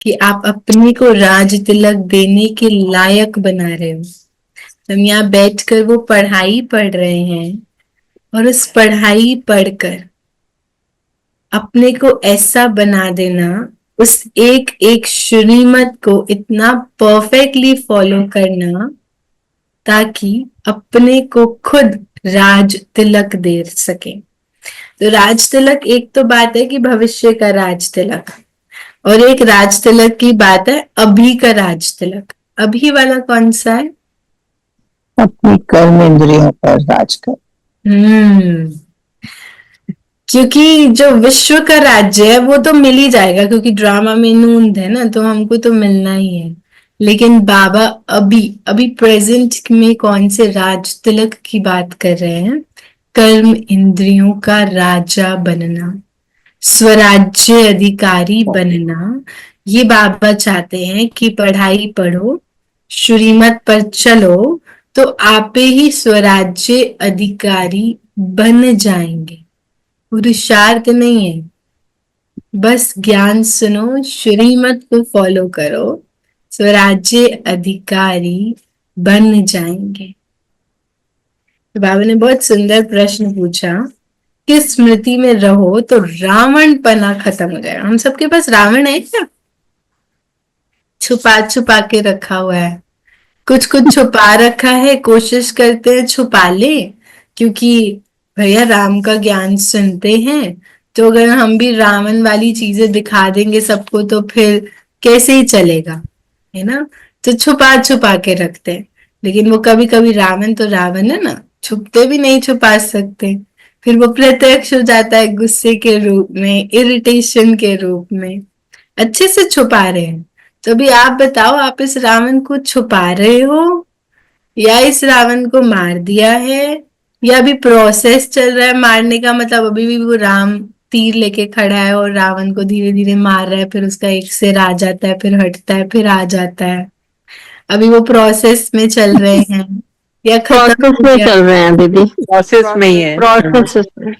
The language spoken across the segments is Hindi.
कि आप अपने को राज तिलक देने के लायक बना रहे हो। हम यहाँ बैठकर वो पढ़ाई पढ़ रहे हैं और उस पढ़ाई पढ़कर अपने को ऐसा बना देना, उस एक एक श्रीमत को इतना परफेक्टली फॉलो करना ताकि अपने को खुद राज तिलक दे सके। तो राज तिलक एक तो बात है कि भविष्य का राज तिलक, और एक राज तिलक की बात है अभी का राज तिलक। अभी वाला कौन सा है? अपनी कर्म इंद्रियों पर राज कर। क्योंकि जो विश्व का राज्य है वो तो मिल ही जाएगा, क्योंकि ड्रामा में नूंद है ना, तो हमको तो मिलना ही है। लेकिन बाबा अभी अभी प्रेजेंट में कौन से राज तिलक की बात कर रहे हैं? कर्म इंद्रियों का राजा बनना, स्वराज्य अधिकारी बनना। ये बाबा चाहते हैं कि पढ़ाई पढ़ो, श्रीमत पर चलो, तो आप ही स्वराज्य अधिकारी बन जाएंगे। पुरुषार्थ नहीं है, बस ज्ञान सुनो, श्रीमत को फॉलो करो, स्वराज्य अधिकारी बन जाएंगे। तो बाबा ने बहुत सुंदर प्रश्न पूछा कि स्मृति में रहो तो रावण पना खत्म हो जाएगा। हम सबके पास रावण है क्या? छुपा छुपा के रखा हुआ है, कुछ कुछ छुपा रखा है, कोशिश करते हैं छुपा ले, क्योंकि भैया राम का ज्ञान सुनते हैं, तो अगर हम भी रावण वाली चीजें दिखा देंगे सबको तो फिर कैसे ही चलेगा, है ना? तो छुपा छुपा के रखते हैं। लेकिन वो कभी कभी रावण तो रावण है ना, छुपते भी नहीं छुपा सकते, फिर वो प्रत्यक्ष हो जाता है गुस्से के रूप में, इरिटेशन के रूप में, अच्छे से छुपा रहे हैं। तो अभी आप बताओ, आप इस रावण को छुपा रहे हो या इस रावण को मार दिया है, या अभी प्रोसेस चल रहा है मारने का? मतलब अभी भी वो राम तीर लेके खड़ा है और रावण को धीरे धीरे मार रहा है, फिर उसका एक सिर आ जाता है, फिर हटता है, फिर आ जाता है। अभी वो प्रोसेस में चल रहे हैं या खत्म प्रोसेस हो में गया? चल रहे हैं दीदी, प्रोसेस में ही है। प्रोसेस में,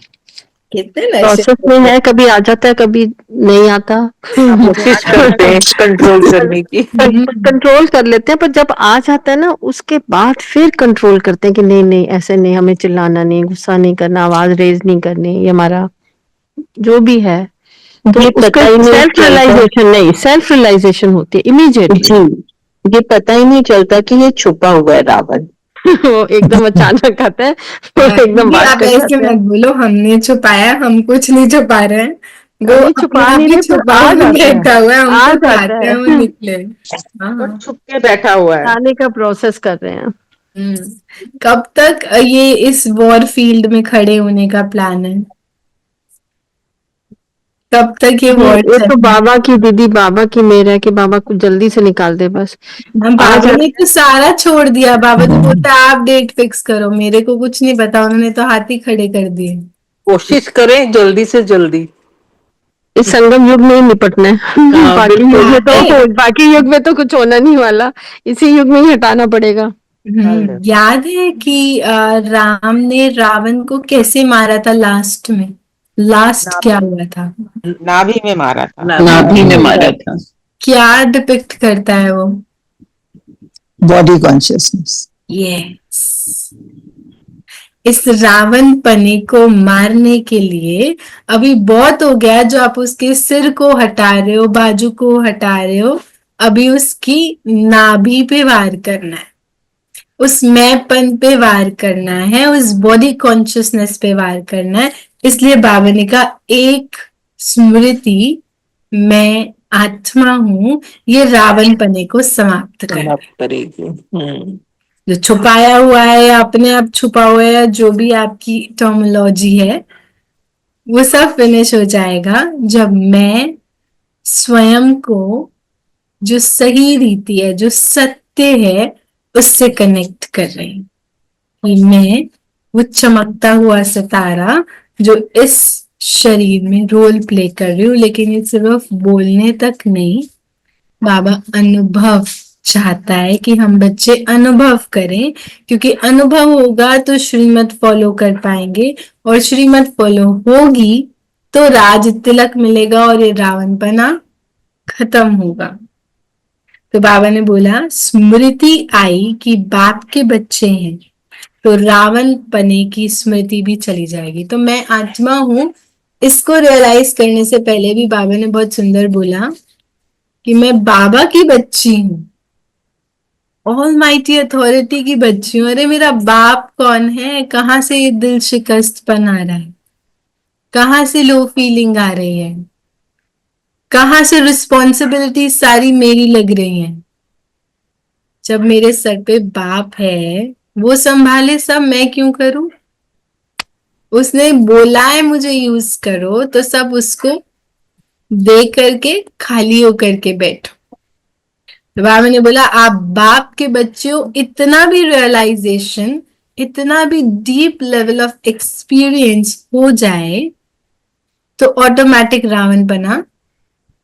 कितने नशे प्रोसेस में है। कभी आ जाता है, कभी नहीं आता। आप कोशिश करते हैं कंट्रोल करने की। कंट्रोल कर लेते हैं, पर जब आ जाता है ना उसके बाद फिर कंट्रोल करते हैं कि नहीं नहीं ऐसे नहीं, हमें चिल्लाना नहीं, गुस्सा नहीं करना, आवाज रेज नहीं करनी, ये हमारा जो भी है। तो ये उसका पता ही नहीं सेल्फ रियलाइजेशन नहीं, सेल्फ रियलाइजेशन होती है इमीडिएटली। जी, ये पता ही नहीं चलता कि ये छुपा हुआ है रावण। वो एकदम अचानक आता है, वो एकदम बात आप कर ऐसे जाते हैं। मत बोलो, हमने छुपाया, हम कुछ नहीं छुपा रहे हैं। वो कभी अपने छुपा आप नहीं ही रहे, पर छुपा आ हुआ जाता है, बैठा हुआ है, आ हमको जाता चाहते है। हैं वो निकले। हाँ वो हाँ। छुप के बैठा हुआ है। आने का प्रोसेस कर रहे हैं। कब तक ये इस वॉर फील्ड में खड़े होने का प्लान है? कब तक ये वॉर ये तो चलेगी? बाबा की दीदी, बाबा की मेहर है कि बाबा को जल्दी से निकाल दे बस। हम आज बाबा ने तो सारा छोड़ दिया। बाबा तो बोलता है आप डेट फिक्स करो, मेरे को कुछ नहीं पता, उन्होंने तो हाथ ही खड़े कर दिए। कोशिश करें जल्दी से जल्दी। इस संगम युग में ही निपटना है। हाँ, बाकी युग में बिल्कुल। तो, बाकी युग में तो कुछ होना नहीं वाला, इसी युग में ही हटाना पड़ेगा। याद है कि राम ने रावण को कैसे मारा था लास्ट में? लास्ट क्या हुआ था? नाभि में मारा था। नाभि में मारा था। क्या डिपिक्ट करता है वो? Body consciousness. यस। इस रावण पने को मारने के लिए अभी बहुत हो गया जो आप उसके सिर को हटा रहे हो, बाजू को हटा रहे हो। अभी उसकी नाभि पे वार करना है, उस मैंपन पे वार करना है, उस बॉडी कॉन्शियसनेस पे वार करना है। इसलिए बाबा ने कहा एक स्मृति, मैं आत्मा हूं, ये रावण पने को समाप्त कर समाप्त करेगी। जो छुपाया हुआ है या अपने आप छुपा हुआ है, जो भी आपकी टर्मिनोलॉजी है, वो सब फिनिश हो जाएगा जब मैं स्वयं को, जो सही रीति है, जो सत्य है, उससे कनेक्ट कर रही हूँ कि मैं वो चमकता हुआ सितारा जो इस शरीर में रोल प्ले कर रही हूँ। लेकिन ये सिर्फ बोलने तक नहीं, बाबा अनुभव चाहता है कि हम बच्चे अनुभव करें, क्योंकि अनुभव होगा तो श्रीमत फॉलो कर पाएंगे, और श्रीमत फॉलो होगी तो राज तिलक मिलेगा और ये रावणपना खत्म होगा। तो बाबा ने बोला स्मृति आई कि बाप के बच्चे हैं तो रावण पने की स्मृति भी चली जाएगी। तो मैं आत्मा हूं, इसको रियलाइज करने से पहले भी बाबा ने बहुत सुंदर बोला कि मैं बाबा की बच्ची हूँ, ऑल माइटी अथॉरिटी की बच्ची हूँ। अरे मेरा बाप कौन है, कहाँ से ये दिल शिकस्तपन आ रहा है, कहाँ से लो फीलिंग आ रही है, कहाँ से रिस्पॉन्सिबिलिटी सारी मेरी लग रही है। जब मेरे सर पे बाप है, वो संभाले सब, मैं क्यों करूं? उसने बोला है मुझे यूज करो, तो सब उसको दे करके खाली होकर के बैठो। तो बाबा ने बोला आप बाप के बच्चे हो, इतना भी रियलाइजेशन, इतना भी डीप लेवल ऑफ एक्सपीरियंस हो जाए तो ऑटोमेटिक रावण बना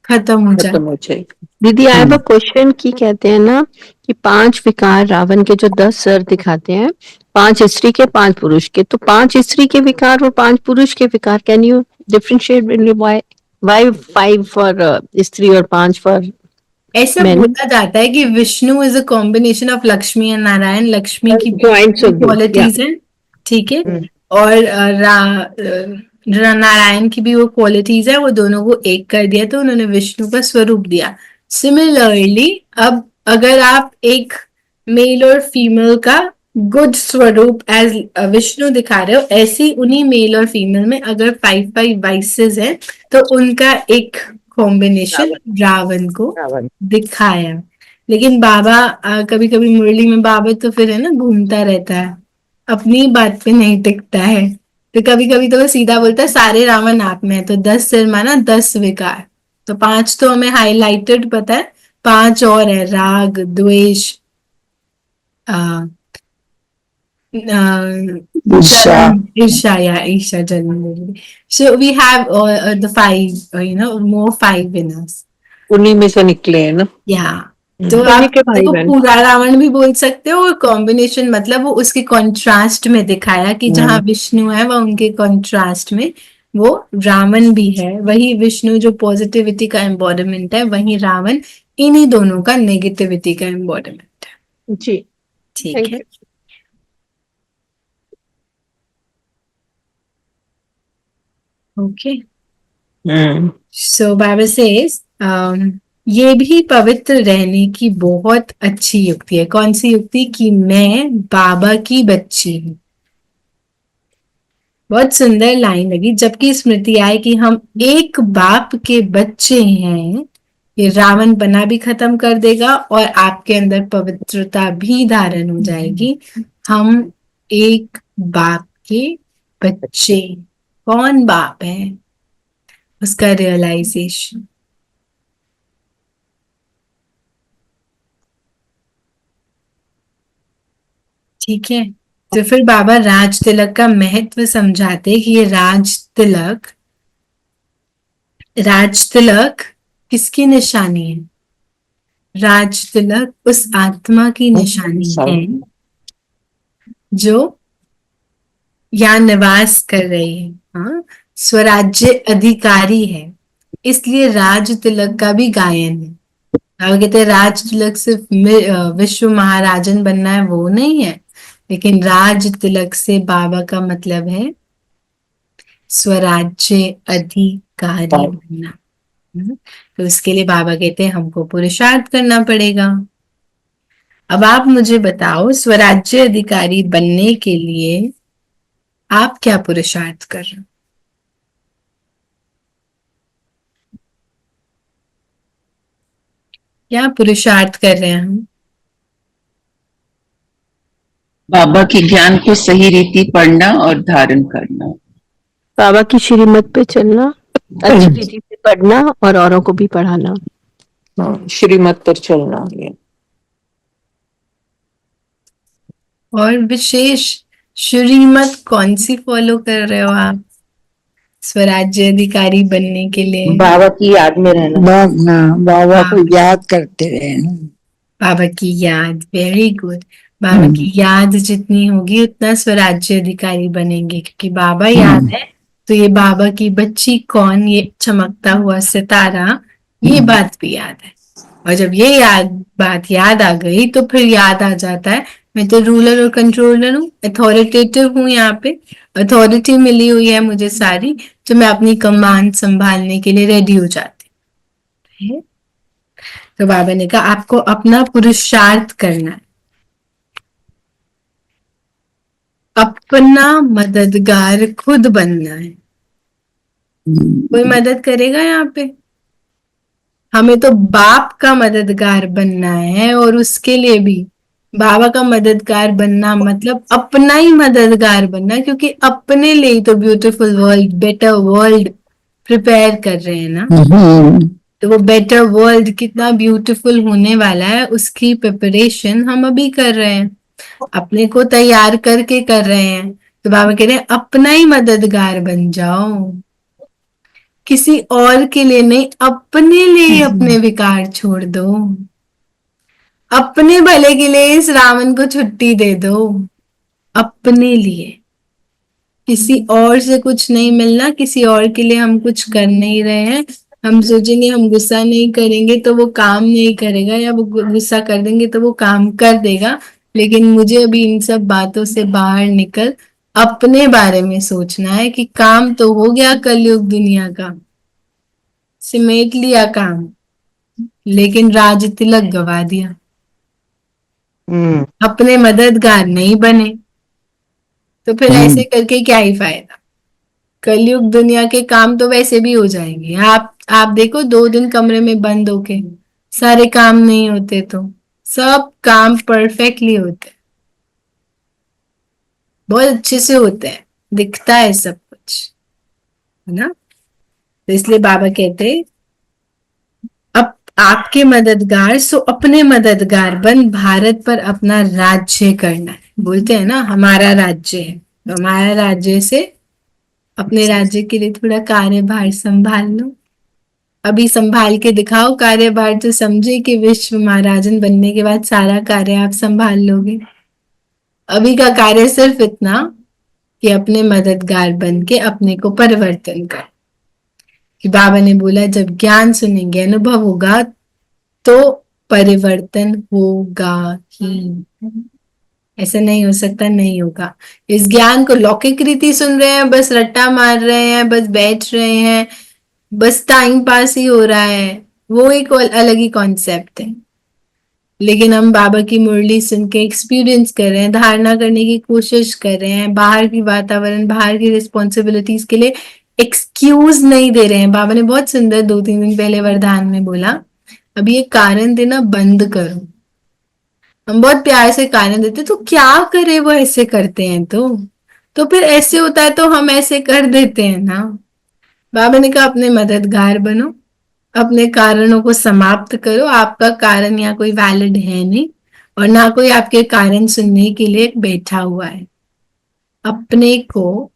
खत्म हो जाए। खत्म हो जाएगी। दीदी आई हैव अ क्वेश्चन की कहते हैं ना कि 5 विकार रावण के जो 10 सर दिखाते हैं, 5 स्त्री के 5 पुरुष के, तो 5 स्त्री के विकार और 5 पुरुष के विकार, can you differentiate why 5 for स्त्री और 5 फॉर ऐसा मैन? बोला जाता है कि Vishnu is a combination of Lakshmi and Narayan. Lakshmi की Joints of both, क्वालिटीज हैं, ठीक है, और नारायण की भी वो क्वालिटीज है, वो दोनों को एक कर दिया तो उन्होंने विष्णु का स्वरूप दिया। सिमिलरली अब अगर आप एक मेल और फीमेल का गुड स्वरूप एज विष्णु दिखा रहे हो, ऐसी उन्हीं मेल और फीमेल में अगर 5 वाइसेस हैं तो उनका एक कॉम्बिनेशन रावण को रावण। दिखाया। लेकिन बाबा कभी कभी मुरली में बाबा तो फिर है ना घूमता रहता है, अपनी बात पे नहीं टिकता है। तो कभी कभी तो वो सीधा बोलता है सारे रावण आप में है, तो 10 सिर माना 10 विकार। तो 5 तो हमें हाईलाइटेड पता है, 5 और है राग, द्वेष, ईर्ष्या या ईर्ष्या, जन्म। So we have the 5, more 5 in us। उन्हीं में से निकले हैं ना। या तो उन्हीं आप के भाई देखो बहन। पूरा रावण भी बोल सकते हो, और कॉम्बिनेशन मतलब वो उसके कॉन्ट्रास्ट में दिखाया कि जहाँ विष्णु है वह उनके कॉन्ट्रास्ट में वो रावण भी है। वही विष्णु जो पॉजिटिविटी का एम्बॉडीमेंट है, वही रावण इन्हीं दोनों का नेगेटिविटी का एम्बॉडीमेंट है। जी, ठीक थैंक है, you. Okay. Hmm. So Baba says ये भी पवित्र रहने की बहुत अच्छी युक्ति है। कौन सी युक्ति? कि मैं बाबा की बच्ची हूँ। बहुत सुंदर लाइन लगी। जबकि स्मृति आए कि हम एक बाप के बच्चे हैं, ये रावण बना भी खत्म कर देगा और आपके अंदर पवित्रता भी धारण हो जाएगी। हम एक बाप के बच्चे। कौन बाप है? उसका रियलाइजेशन। ठीक है, तो फिर बाबा राज तिलक का महत्व समझाते कि ये राज तिलक किसकी निशानी है? राज तिलक उस आत्मा की निशानी है जो यहाँ निवास कर रही है, हाँ, स्वराज्य अधिकारी है। इसलिए राज तिलक का भी गायन है। अब कहते हैं राज तिलक सिर्फ विश्व महाराजन बनना है, वो नहीं है, लेकिन राज तिलक से बाबा का मतलब है स्वराज्य अधिकारी बनना। तो उसके लिए बाबा कहते हैं हमको पुरुषार्थ करना पड़ेगा। अब आप मुझे बताओ, स्वराज्य अधिकारी बनने के लिए आप क्या पुरुषार्थ कर रहे हो? क्या पुरुषार्थ कर रहे हैं हम? बाबा के ज्ञान को सही रीति पढ़ना और धारण करना। बाबा की श्रीमत पे चलना, अच्छी रीति से पढ़ना और औरों को भी पढ़ाना। हाँ, श्रीमत पर चलना ये। और विशेष श्रीमत कौन सी फॉलो कर रहे हो आप स्वराज्य अधिकारी बनने के लिए? बाबा की याद में रहना। बाबा को याद करते रहना। बाबा की याद, वेरी गुड। बाबा की याद जितनी होगी उतना स्वराज्य अधिकारी बनेंगे, क्योंकि बाबा याद है तो ये बाबा की बच्ची कौन, ये चमकता हुआ सितारा ये बात भी याद है। और जब ये बात याद आ गई तो फिर याद आ जाता है मैं तो रूलर और कंट्रोलर हूँ, अथॉरिटेटिव हूँ, यहाँ पे अथॉरिटी मिली हुई है मुझे सारी, तो मैं अपनी कमान संभालने के लिए रेडी हो जाती है। तो बाबा ने कहा आपको अपना पुरुषार्थ करना है, अपना मददगार खुद बनना है। कोई मदद करेगा यहाँ पे? हमें तो बाप का मददगार बनना है, और उसके लिए भी बाबा का मददगार बनना मतलब अपना ही मददगार बनना, क्योंकि अपने लिए ही तो beautiful world, better world prepare कर रहे हैं ना। तो वो बेटर वर्ल्ड कितना ब्यूटीफुल होने वाला है उसकी प्रिपरेशन हम अभी कर रहे हैं, अपने को तैयार करके कर रहे हैं। तो बाबा कह रहे हैं अपना ही मददगार बन जाओ, किसी और के लिए नहीं, अपने लिए अपने विकार छोड़ दो, अपने भले के लिए इस रावण को छुट्टी दे दो, अपने लिए। किसी और से कुछ नहीं मिलना, किसी और के लिए हम कुछ कर नहीं रहे हैं। हम सोचेंगे हम गुस्सा नहीं करेंगे तो वो काम नहीं करेगा, या वो गुस्सा कर देंगे तो वो काम कर देगा, लेकिन मुझे अभी इन सब बातों से बाहर निकल अपने बारे में सोचना है कि काम तो हो गया कलयुग दुनिया का, सिमेट लिया काम, लेकिन राज तिलक गवा दिया, अपने मददगार नहीं बने, तो फिर ऐसे करके क्या ही फायदा। कलयुग दुनिया के काम तो वैसे भी हो जाएंगे। आप देखो 2 दिन कमरे में बंद होके सारे काम नहीं होते, तो सब काम परफेक्टली होते हैं, बहुत अच्छे से होते हैं, दिखता है सब कुछ, है ना। तो इसलिए बाबा कहते हैं अब आपके मददगार सो अपने मददगार बन भारत पर अपना राज्य करना है। बोलते हैं ना हमारा राज्य है, तो हमारा राज्य से अपने राज्य के लिए थोड़ा कार्यभार संभाल लो, अभी संभाल के दिखाओ कार्यभार, तो समझे कि विश्व महाराजन बनने के बाद सारा कार्य आप संभाल लोगे। अभी का कार्य सिर्फ इतना कि अपने मददगार बन के अपने को परिवर्तन कर। कि बाबा ने बोला जब ज्ञान सुनेंगे, अनुभव होगा, तो परिवर्तन होगा ही, ऐसा नहीं हो सकता नहीं होगा। इस ज्ञान को लौकिक रीति सुन रहे हैं, बस रट्टा मार रहे हैं, बस बैठ रहे हैं, बस टाइम पास ही हो रहा है, वो एक अलग ही कॉन्सेप्ट है। लेकिन हम बाबा की मुरली सुन के एक्सपीरियंस कर रहे हैं, धारणा करने की कोशिश कर रहे हैं, बाहर की वातावरण, बाहर की रिस्पॉन्सिबिलिटीज के लिए एक्सक्यूज नहीं दे रहे हैं। बाबा ने बहुत सुंदर 2-3 दिन पहले वरदान में बोला अब ये कारण देना बंद करो। हम बहुत प्यार से कारण देते, तो क्या करे वो ऐसे करते हैं, तो फिर ऐसे होता है तो हम ऐसे कर देते हैं ना। बाबा ने कहा अपने मददगार बनो, अपने कारणों को समाप्त करो। आपका कारण यहाँ कोई वैलिड है नहीं, और ना कोई आपके कारण सुनने के लिए बैठा हुआ है। अपने को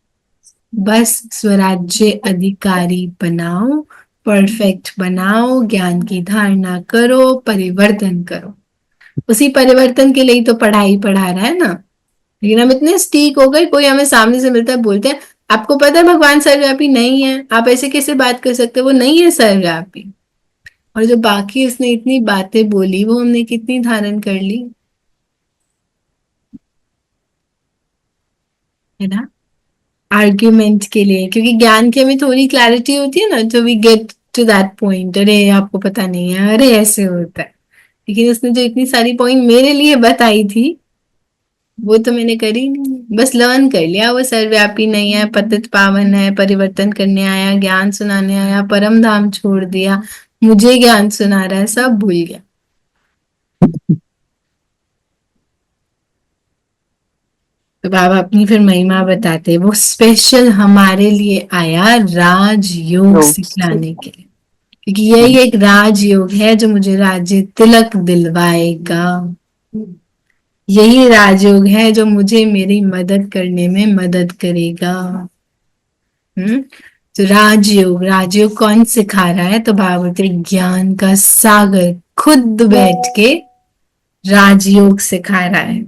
बस स्वराज्य अधिकारी बनाओ, परफेक्ट बनाओ, ज्ञान की धारणा करो, परिवर्तन करो। उसी परिवर्तन के लिए ही तो पढ़ाई पढ़ा रहा है ना। लेकिन हम इतने स्टीक हो गए, कोई हमें सामने से मिलता है बोलते हैं आपको पता है भगवान सर्वव्यापी नहीं है, आप ऐसे कैसे बात कर सकते हो, वो नहीं है सर्वव्यापी। और जो बाकी उसने इतनी बातें बोली वो हमने कितनी धारण कर ली, है ना, आर्ग्यूमेंट के लिए। क्योंकि ज्ञान की हमें थोड़ी क्लैरिटी होती है ना, तो we get to that point, अरे आपको पता नहीं है, अरे ऐसे होता है। लेकिन उसने जो इतनी सारी पॉइंट मेरे लिए बताई थी वो तो मैंने करी नहीं, बस लर्न कर लिया वो सर्वव्यापी नहीं है, पतित पावन है, परिवर्तन करने आया, ज्ञान सुनाने आया, परम धाम छोड़ दिया, मुझे ज्ञान सुना रहा है, सब भूल गया। तो बाबा अपनी फिर महिमा बताते, वो स्पेशल हमारे लिए आया राजयोग सिखलाने के लिए, क्योंकि यही एक राजयोग है जो मुझे राज्य तिलक दिलवाएगा। यही राजयोग है जो मुझे मेरी मदद करने में मदद करेगा। तो राजयोग, राजयोग कौन सिखा रहा है? तो भागवत ज्ञान का सागर खुद बैठ के राजयोग सिखा रहा है,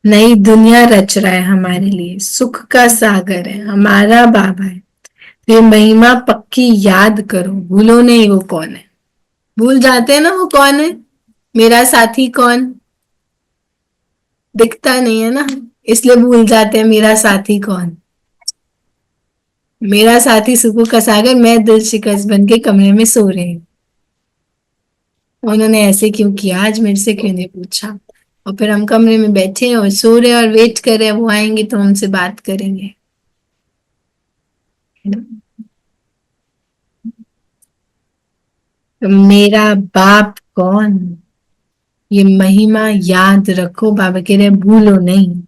नई दुनिया रच रहा है हमारे लिए, सुख का सागर है, हमारा बाबा है। ये महिमा पक्की याद करो, भूलो नहीं वो कौन है। भूल जाते हैं ना वो कौन है, मेरा साथी कौन, दिखता नहीं है ना, इसलिए भूल जाते हैं मेरा साथी कौन। मेरा साथी सुकू कसाकर, मैं दिल शिकस्त बन के कमरे में सो रही हूँ। उन्होंने ऐसे क्यों किया, आज मेरे से क्यों नहीं पूछा। और फिर हम कमरे में बैठे हैं और सो रहे हैं और वेट कर रहे हैं, वो आएंगे तो हमसे बात करेंगे। तो मेरा बाप कौन, ये महिमा याद रखो। बाबा कह रहे भूलो नहीं।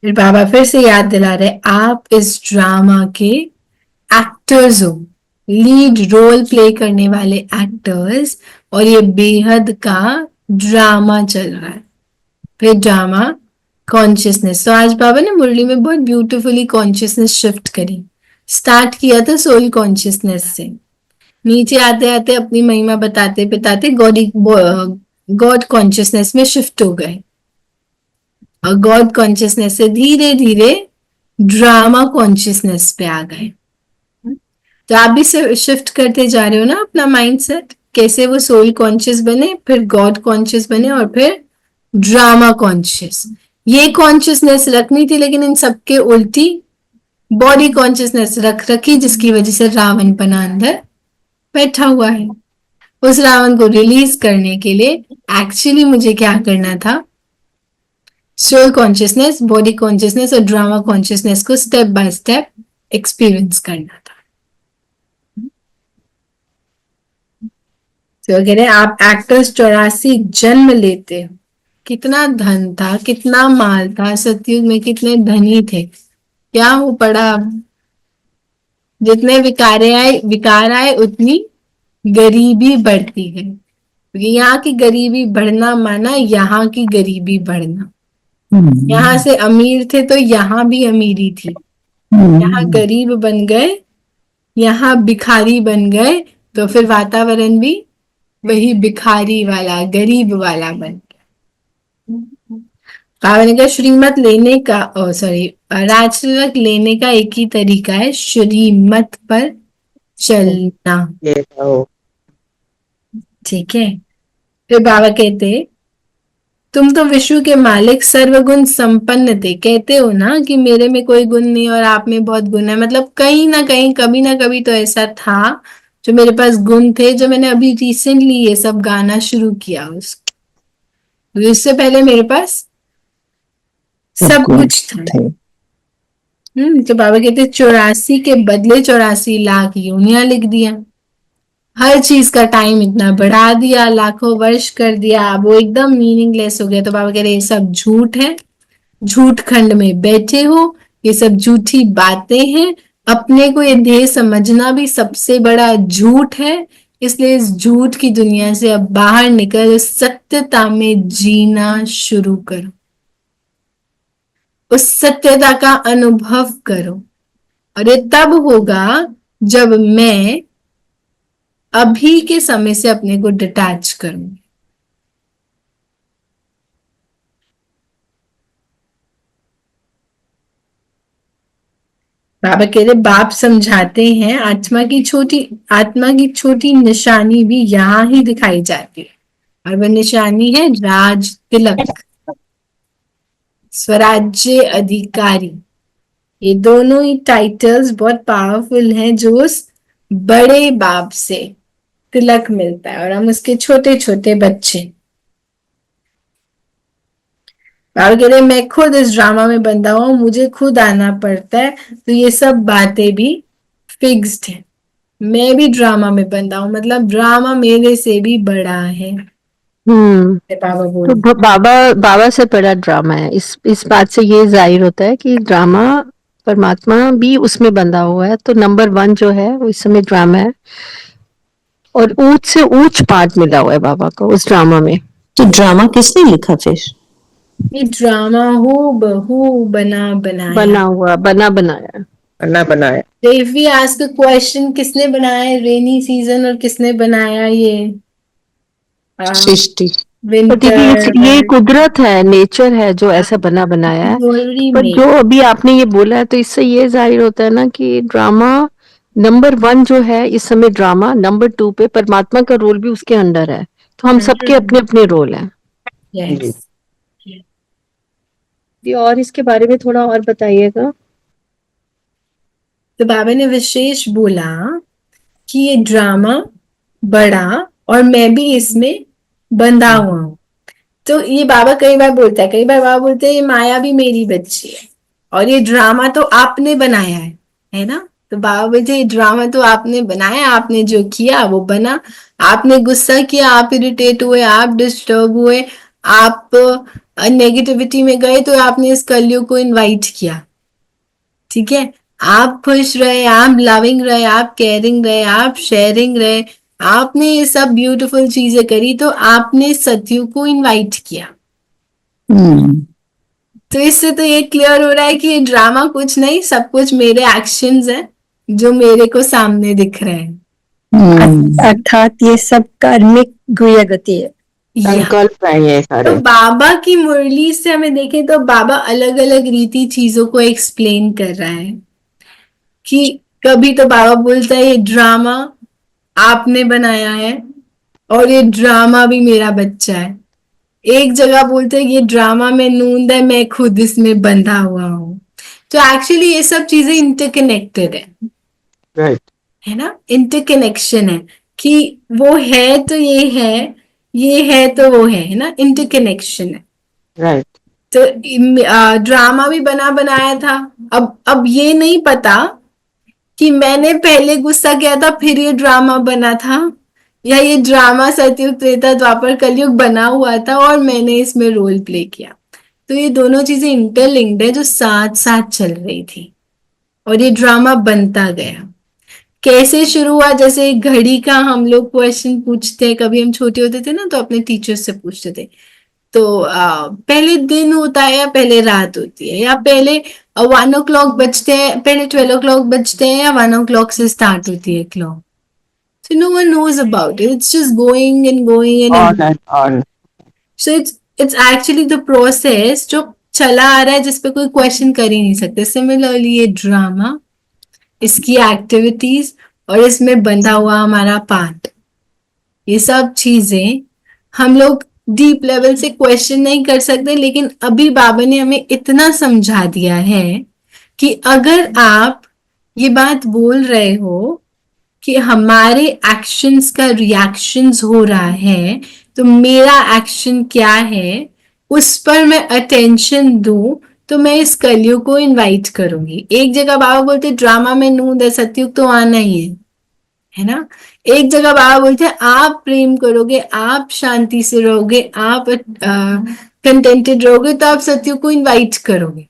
फिर बाबा फिर से याद दिला रहे, आप इस ड्रामा के एक्टर्स हो, लीड रोल प्ले करने वाले एक्टर्स, और ये बेहद का ड्रामा चल रहा है। फिर ड्रामा कॉन्शियसनेस। तो आज बाबा ने मुरली में बहुत ब्यूटीफुली कॉन्शियसनेस शिफ्ट करी। स्टार्ट किया था सोल कॉन्शियसनेस से, नीचे आते आते अपनी महिमा बताते बताते गॉड कॉन्शियसनेस में शिफ्ट हो गए, और गॉड कॉन्शियसनेस से धीरे धीरे ड्रामा कॉन्शियसनेस पे आ गए। तो आप भी शिफ्ट करते जा रहे हो ना अपना माइंडसेट, कैसे वो सोल कॉन्शियस बने, फिर गॉड कॉन्शियस बने, और फिर ड्रामा कॉन्शियस। ये कॉन्शियसनेस रखनी थी, लेकिन इन सबके उल्टी बॉडी कॉन्शियसनेस रख रखी, जिसकी वजह से रावण पना अंदर बैठा हुआ है। उस रावण को रिलीज करने के लिए एक्चुअली मुझे क्या करना था, सोल कॉन्शियसनेस, बॉडी कॉन्शियसनेस और ड्रामा कॉन्शियसनेस को स्टेप बाय स्टेप एक्सपीरियंस करना था। तो अगर आप एक्टर्स 84 जन्म लेते हो, कितना धन था, कितना माल था, सतयुग में कितने धनी थे, क्या हो पड़ा अब। जितने विकार आए उतनी गरीबी बढ़ती है, क्योंकि यहाँ की गरीबी बढ़ना माना यहाँ की गरीबी बढ़ना। यहाँ से अमीर थे तो यहाँ भी अमीरी थी, यहाँ गरीब बन गए, यहाँ भिखारी बन गए, तो फिर वातावरण भी वही भिखारी वाला गरीब वाला बन गया। बाबा ने कहा श्रीमत लेने का, सॉरी, राजतिलक लेने का एक ही तरीका है, श्रीमत पर चलना। ठीक है। फिर बाबा कहते तुम तो विश्व के मालिक सर्वगुण संपन्न थे। कहते हो ना कि मेरे में कोई गुण नहीं और आप में बहुत गुण है, मतलब कहीं ना कहीं कभी ना कभी तो ऐसा था जो मेरे पास गुण थे, जो मैंने अभी रिसेंटली ये सब गाना शुरू किया उसको। इससे पहले मेरे पास सब कुछ था। तो बाबा कहते 84 के बदले 84 लाख यूनिया लिख दिया, हर चीज का टाइम इतना बढ़ा दिया, लाखों वर्ष कर दिया, अब वो एकदम मीनिंगलेस हो गया। तो बाबा कह रहे ये सब झूठ है, झूठ खंड में बैठे हो, ये सब झूठी बातें हैं। अपने को ये देह समझना भी सबसे बड़ा झूठ है, इसलिए इस झूठ की दुनिया से अब बाहर निकल सत्यता में जीना शुरू करो, उस सत्यता का अनुभव करो। और ये तब होगा जब मैं अभी के समय से अपने को डिटैच करूंगी। बाबा कह रहे बाप समझाते हैं आत्मा की छोटी निशानी भी यहाँ ही दिखाई जाती है, और वह निशानी है राज तिलक, स्वराज्य अधिकारी। ये दोनों ही टाइटल्स बहुत पावरफुल हैं, जो उस बड़े बाप से तिलक मिलता है और हम उसके छोटे छोटे बच्चे। बाबा कह रहे मैं खुद इस ड्रामा में बंधा हुआ हूं, मुझे खुद आना पड़ता है, तो ये सब बातें भी फिक्स्ड है। मैं भी ड्रामा में बंधा हूं, मतलब ड्रामा मेरे से भी बड़ा है। बाबा बोल तो बाबा से बड़ा ड्रामा है। इस बात से ये जाहिर होता है कि ड्रामा परमात्मा भी उसमें बंधा हुआ है। तो नंबर 1 जो है वो इस समय ड्रामा है, और ऊंच से ऊंच पार्ट मिला हुआ है बाबा को उस ड्रामा में। तो ड्रामा किसने लिखा फिर? ये ड्रामा हो बहू बना बनाया, बना बनाया। इफ वी आस्क क्वेश्चन किसने बनाया रेनी सीजन और किसने बनाया ये सृष्टि। पर दीदी ये विंटर कुदरत है, नेचर है जो ऐसा बना बनाया है। ज्वेलरी पर में। जो अभी आपने ये बोला है तो इससे ये जाहिर होता है ना कि ड्रामा नंबर 1 जो है इस समय ड्रामा, नंबर 2 पे परमात्मा का रोल भी उसके अंडर है। तो हम सबके अपने अपने रोल हैं। यस। जी, और इसके बारे में थोड़ा और बताइएगा। तो बाबा ने विशेष बोला कि ये ड्रामा बड़ा और मैं भी इसमें बंधा हुआ हूं। तो ये बाबा कई बार बोलता है, कई बार बाबा बोलते हैं ये माया भी मेरी बच्ची है और ये ड्रामा तो आपने बनाया है ना। तो बाबा बोलते ये ड्रामा तो आपने बनाया, आपने जो किया वो बना। आपने गुस्सा किया, आप इरिटेट हुए, आप डिस्टर्ब हुए, आप नेगेटिविटी में गए, तो आपने इस कलयुग को इनवाइट किया। ठीक है, आप खुश रहे, आप लविंग रहे, आप केयरिंग रहे, आप शेयरिंग रहे, आपने ये सब ब्यूटीफुल चीजें करी, तो आपने सतयुग को इनवाइट किया। तो इससे तो ये क्लियर हो रहा है कि ये ड्रामा कुछ नहीं, सब कुछ मेरे एक्शंस हैं जो मेरे को सामने दिख रहे हैं। अर्थात ये सब कार्मिक गुह्य गति है, या संकल्प है ये तो सारे। बाबा की मुरली से हमें देखें तो बाबा अलग अलग रीति चीजों को एक्सप्लेन कर रहा है कि कभी तो बाबा बोलता है ये ड्रामा आपने बनाया है और ये ड्रामा भी मेरा बच्चा है। एक जगह बोलते हैं ये ड्रामा में नूंद है, मैं खुद इसमें बंधा हुआ हूं। तो एक्चुअली ये सब चीजें इंटरकनेक्टेड है, राइट। है ना, इंटरकनेक्शन है कि वो है तो ये है तो वो है ना, इंटरकनेक्शन है। राइट। तो ड्रामा भी बना बनाया था। अब ये नहीं पता कि मैंने पहले गुस्सा किया था फिर ये ड्रामा बना था, या ये ड्रामा सतयुग त्रेता द्वापर कलयुग बना हुआ था और मैंने इसमें रोल प्ले किया। तो ये दोनों चीजें इंटरलिंक्ड है जो साथ साथ चल रही थी और ये ड्रामा बनता गया। कैसे शुरू हुआ, जैसे एक घड़ी का हम लोग क्वेश्चन पूछते हैं, कभी हम छोटे होते थे ना तो अपने टीचर्स से पूछते थे, तो पहले दिन होता है या पहले रात होती है, या पहले 1 o'clock बजते हैं, पहले 12 o'clock बजते हैं, या 1 o'clock से स्टार्ट होती है clock. So no one knows about it. It's just going and going and on and on. so it's actually the process जो चला आ रहा है जिसपे कोई क्वेश्चन कर ही नहीं सकते। सिमिलरली ये ड्रामा, इसकी एक्टिविटीज और इसमें बंधा हुआ हमारा पार्ट, ये सब चीजें हम लोग डीप लेवल से क्वेश्चन नहीं कर सकते, लेकिन अभी बाबा ने हमें इतना समझा दिया है कि अगर आप ये बात बोल रहे हो कि हमारे एक्शंस का रिएक्शंस हो रहा है, तो मेरा एक्शन क्या है उस पर मैं अटेंशन दूं, तो मैं इस कलयुग को इनवाइट करूंगी। एक जगह बाबा बोलते ड्रामा में नूंद है, सतयुग तो आना ही है ना। एक जगह बाबा बोलते हैं आप प्रेम करोगे, आप शांति से रहोगे, आप कंटेंटेड रहोगे, तो आप सतयुग को इनवाइट करोगे।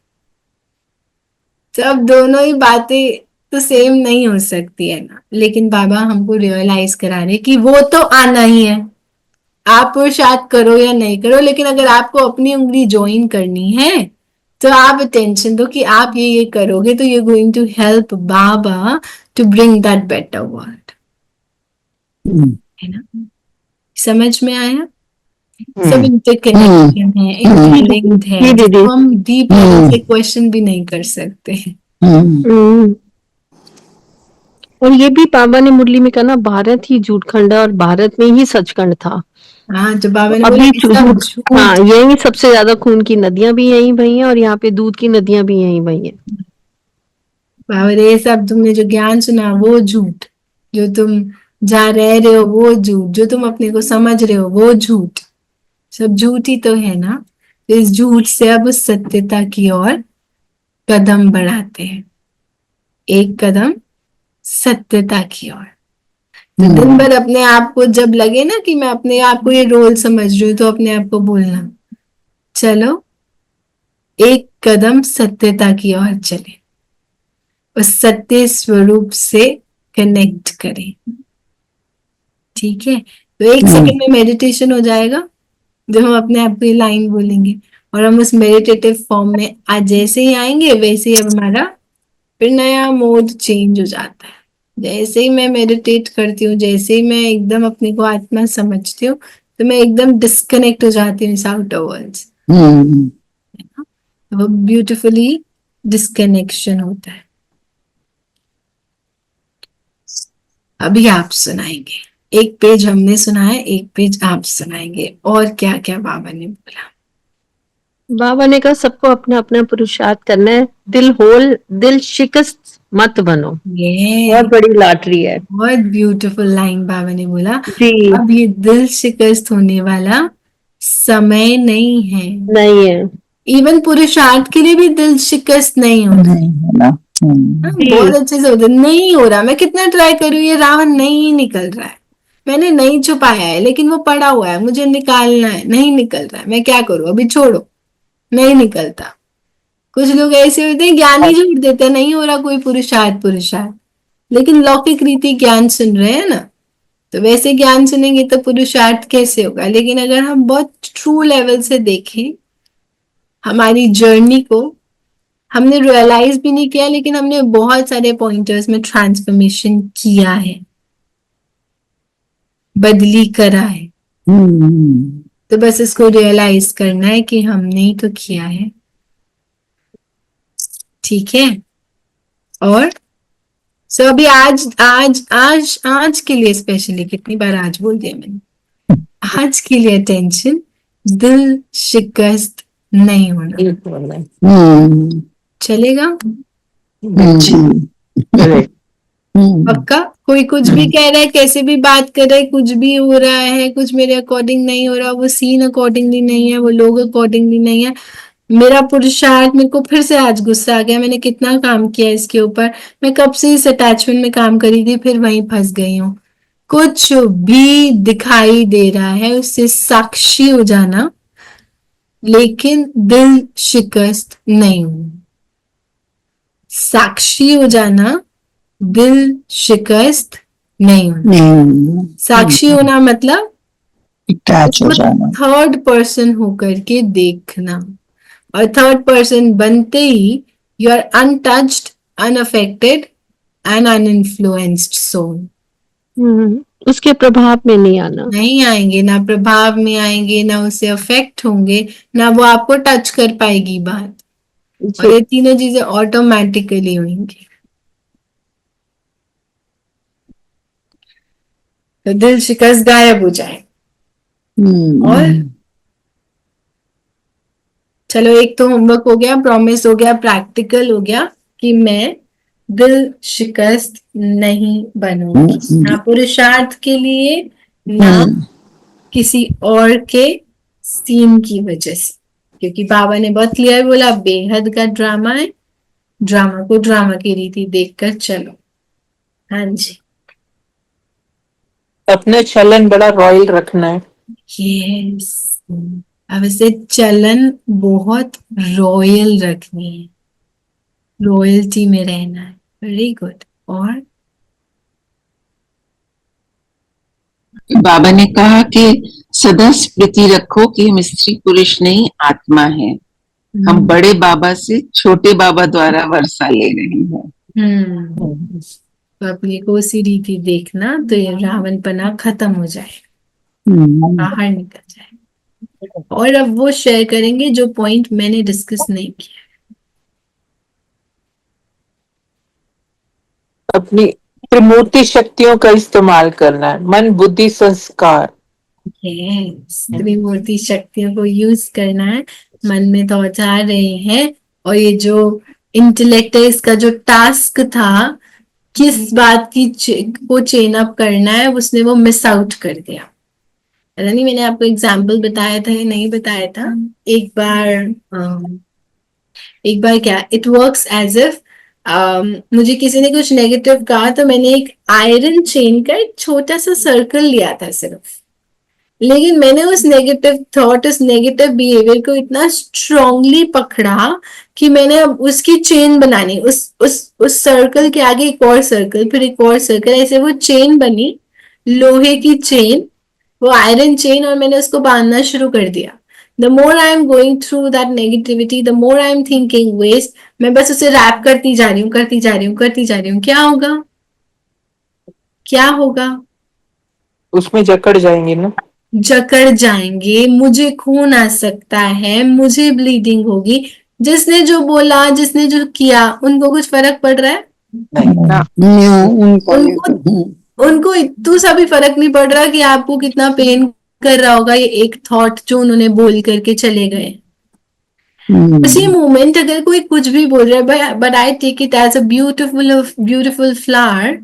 तो अब दोनों ही बातें तो सेम नहीं हो सकती है ना, लेकिन बाबा हमको रियलाइज करा रहे कि वो तो आना ही है, आप पुरुषार्थ करो या नहीं करो, लेकिन अगर आपको अपनी उंगली ज्वाइन करनी है तो आप अटेंशन दो कि आप ये करोगे तो you going to help Baba to bring that better world, है ना। समझ में आया? सब इंटरकनेक्शन है, इंटरलिंक्ड है, तो हम डीप लेवल से क्वेश्चन भी नहीं कर सकते। और ये भी बाबा ने मुरली में कहा ना, भारत ही झूठखंड है और भारत में ही सचखंड था। हाँ, जो बाबा ने अभी बोला ये सब झूठ। हाँ, यही सबसे ज्यादा खून की नदियां भी यही बही हैं और यहाँ पे दूध की नदियां भी यही बही हैं। बाबा ये सब तुमने जो ज्ञान सुना वो झूठ, जो तुम जहाँ रह रहे हो वो झूठ, जो तुम अपने को समझ रहे हो वो झूठ, सब झूठ ही तो है ना। तो इस झूठ से अब उस सत्यता की ओर कदम बढ़ाते हैं, एक कदम सत्यता की ओर। तो दिन भर अपने आप को जब लगे ना कि मैं अपने आप को ये रोल समझ रही हूँ, तो अपने आप को बोलना चलो एक कदम सत्यता की ओर चले, उस सत्य स्वरूप से कनेक्ट करें। ठीक है, तो 1 सेकंड में मेडिटेशन हो जाएगा जब हम अपने आप को ये लाइन बोलेंगे, और हम उस मेडिटेटिव फॉर्म में आज जैसे ही आएंगे वैसे ही अब हमारा फिर नया मोड चेंज हो जाता है। जैसे ही मैं मेडिटेट करती हूँ, जैसे ही मैं एकदम अपने को आत्मा समझती हूँ, तो मैं एकदम डिस्कनेक्ट हो जाती हूँ इस आउटर वर्ल्ड से। हम्म, तो वो ब्यूटिफुली डिस्कनेक्शन होता है। अभी आप सुनाएंगे, एक पेज हमने सुना है, एक पेज आप सुनाएंगे, और क्या क्या बाबा ने बोला। बाबा ने कहा सबको अपना अपना पुरुषार्थ करना है, दिल शिकस्त मत बनो। ये बहुत बड़ी लॉटरी है बहुत ब्यूटीफुल लाइन बाबा ने बोला। जी। अब ये दिल शिकस्त होने वाला समय नहीं है। नहीं है इवन पुरुषार्थ के लिए भी दिल शिकस्त नहीं होता। नहीं है ना। हाँ, जी। बहुत अच्छे से होता है। नहीं हो रहा, मैं कितना ट्राई करूँ, ये रावण नहीं निकल रहा है, मैंने नहीं छुपाया है लेकिन वो पड़ा हुआ है, मुझे निकालना है, नहीं निकल रहा है, मैं क्या करूँ, अभी छोड़ो, नहीं निकलता। कुछ लोग ऐसे होते हैं, ज्ञान ही छोड़ देते हैं, नहीं हो रहा कोई पुरुषार्थ, लेकिन लौकिक रीति ज्ञान सुन रहे हैं ना, तो वैसे ज्ञान सुनेंगे तो पुरुषार्थ कैसे होगा। लेकिन अगर हम बहुत ट्रू लेवल से देखें हमारी जर्नी को, हमने रियलाइज भी नहीं किया लेकिन हमने बहुत सारे पॉइंटर्स में ट्रांसफॉर्मेशन किया है, बदली करा है। हम्म, तो बस इसको रियलाइज करना है कि हमने ही तो किया है। ठीक है। और सो अभी आज आज आज आज के लिए स्पेशली, कितनी बार आज बोल दिया मैंने, आज के लिए अटेंशन, दिल शिकस्त नहीं होना। हम्म, चलेगा? करेक्ट। पक्का? कोई कुछ भी कह रहा है, कैसे भी बात कर रहा है, कुछ भी हो रहा है, कुछ मेरे अकॉर्डिंग नहीं हो रहा, वो सीन अकॉर्डिंगली नहीं है, वो लोग अकॉर्डिंगली नहीं है, मेरा पुरुषार्थ, मेरे को फिर से आज गुस्सा आ गया, मैंने कितना काम किया इसके ऊपर, मैं कब से इस अटैचमेंट में काम करी थी, फिर वहीं फंस गई हूँ। कुछ भी दिखाई दे रहा है उससे साक्षी हो जाना, लेकिन दिल शिकस्त नहीं होना। साक्षी हो जाना, दिल शिकस्त नहीं होना। साक्षी होना मतलब अटैच हो जाना। थर्ड पर्सन होकर के देखना, और थर्ड पर्सन बनते ही you are untouched, unaffected and uninfluenced soul. उसके प्रभाव में नहीं आना। नहीं आएंगे, ना प्रभाव में आएंगे, ना उससे अफेक्ट होंगे, ना वो आपको टच कर पाएगी बात, और ये तीनों चीजें ऑटोमेटिकली होंगी। तो दिल शिकस्त गायब हो जाए। और चलो, एक तो होमवर्क हो गया, प्रॉमिस हो गया, प्रैक्टिकल हो गया कि मैं दिल शिकस्त नहीं बनूंगी, ना पुरुषार्थ के लिए, ना किसी और के सीन की वजह से, क्योंकि बाबा ने बहुत क्लियर बोला बेहद का ड्रामा है, ड्रामा को ड्रामा की रीति देखकर चलो। हाँ जी, अपने चलन बड़ा रॉयल रखना है। यस। अब इसे चलन बहुत रॉयल रखनी है, रॉयल्टी में रहना है। Very good. और बाबा ने कहा कि सदा स्मृति रखो कि हम स्त्री पुरुष नहीं आत्मा है, हम बड़े बाबा से छोटे बाबा द्वारा वर्षा ले रहे हैं। तो अपने को उसी रीति देखना, तो ये रावणपना खत्म हो जाए, बाहर निकल जाए। और अब वो शेयर करेंगे जो पॉइंट मैंने डिस्कस नहीं किया। अपनी त्रिमूर्ति शक्तियों का इस्तेमाल करना है, मन बुद्धि संस्कार। त्रिमूर्ति शक्तियों को यूज करना है। मन में थॉट्स आ रहे हैं, और ये जो इंटेलेक्ट है, इसका जो टास्क था किस बात की को चेन अप करना है, उसने वो मिस आउट कर दिया। पता नहीं मैंने आपको एग्जाम्पल बताया था या नहीं बताया था। एक बार क्या, इट वर्क्स एज इफ मुझे किसी ने कुछ नेगेटिव कहा, तो मैंने एक आयरन चेन का एक छोटा सा सर्कल लिया था सिर्फ, लेकिन मैंने उस नेगेटिव थॉट, उस नेगेटिव बिहेवियर को इतना स्ट्रांगली पकड़ा कि मैंने अब उसकी चेन बनानी, उस सर्कल के आगे एक और सर्कल, फिर एक और सर्कल, ऐसे वो चेन बनी, लोहे की चेन, वो आयरन चेन, और मैंने उसको बांधना शुरू कर दिया। The more I am going through that negativity, the more I am thinking waste, मैं बस उसे रैप करती जा रही हूँ, करती जा रही हूँ, करती जा रही हूँ। क्या होगा, क्या होगा? उसमें जकड़ जाएंगे ना। जकड़ जाएंगे, मुझे खून आ सकता है, मुझे ब्लीडिंग होगी। जिसने जो बोला, जिसने जो किया, उनको कुछ फर्क पड़ रहा है? उनको उनको इतना सा भी फर्क नहीं पड़ रहा कि आपको कितना पेन कर रहा होगा ये एक थॉट जो उन्होंने बोल करके चले गए। उसी मोमेंट अगर कोई कुछ भी बोल रहा है, but I take it as a beautiful flower.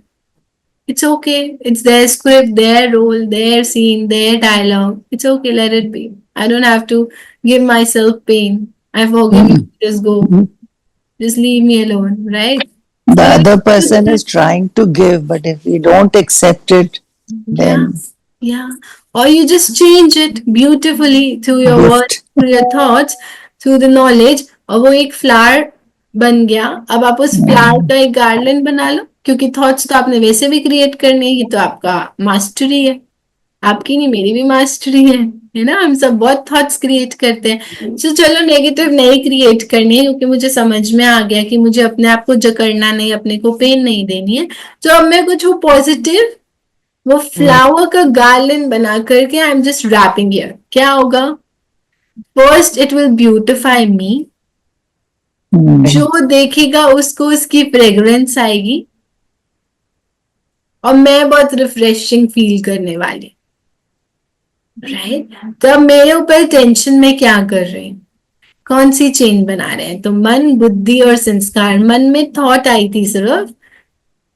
It's okay. It's their script, their role, their scene, their dialogue. It's okay. Let it be. I don't have to give myself pain. I forgive you. Just go. Just leave me alone, right? the other person is trying to give, but if we don't accept it, then Yeah. Or you just change it beautifully through your words, gift. through your thoughts, through the knowledge. और वो एक फ्लावर बन गया. अब आप उस फ्लावर का एक गार्डन बना लो, क्योंकि थॉट्स तो आपने वैसे भी क्रिएट करने हैं. ये तो आपका मास्टरी है. आपकी नहीं, मेरी भी मास्टरी है ना. हम सब बहुत थॉट्स क्रिएट करते हैं. तो चलो नेगेटिव नहीं क्रिएट करनी है, क्योंकि मुझे समझ में आ गया कि मुझे अपने आप को जकड़ना नहीं, अपने को पेन नहीं देनी है. तो अब मैं कुछ वो पॉजिटिव, वो फ्लावर का गार्डन बना करके I am just wrapping here. क्या होगा? First it will beautify me. जो देखेगा उसको उसकी फ्रेग्रेंस आएगी और मैं बहुत रिफ्रेशिंग फील करने वाली. राइट? तो अब मेरे ऊपर टेंशन में क्या कर रहे हैं, कौन सी चेन बना रहे हैं? तो मन, बुद्धि और संस्कार. मन में थॉट आई थी सिर्फ.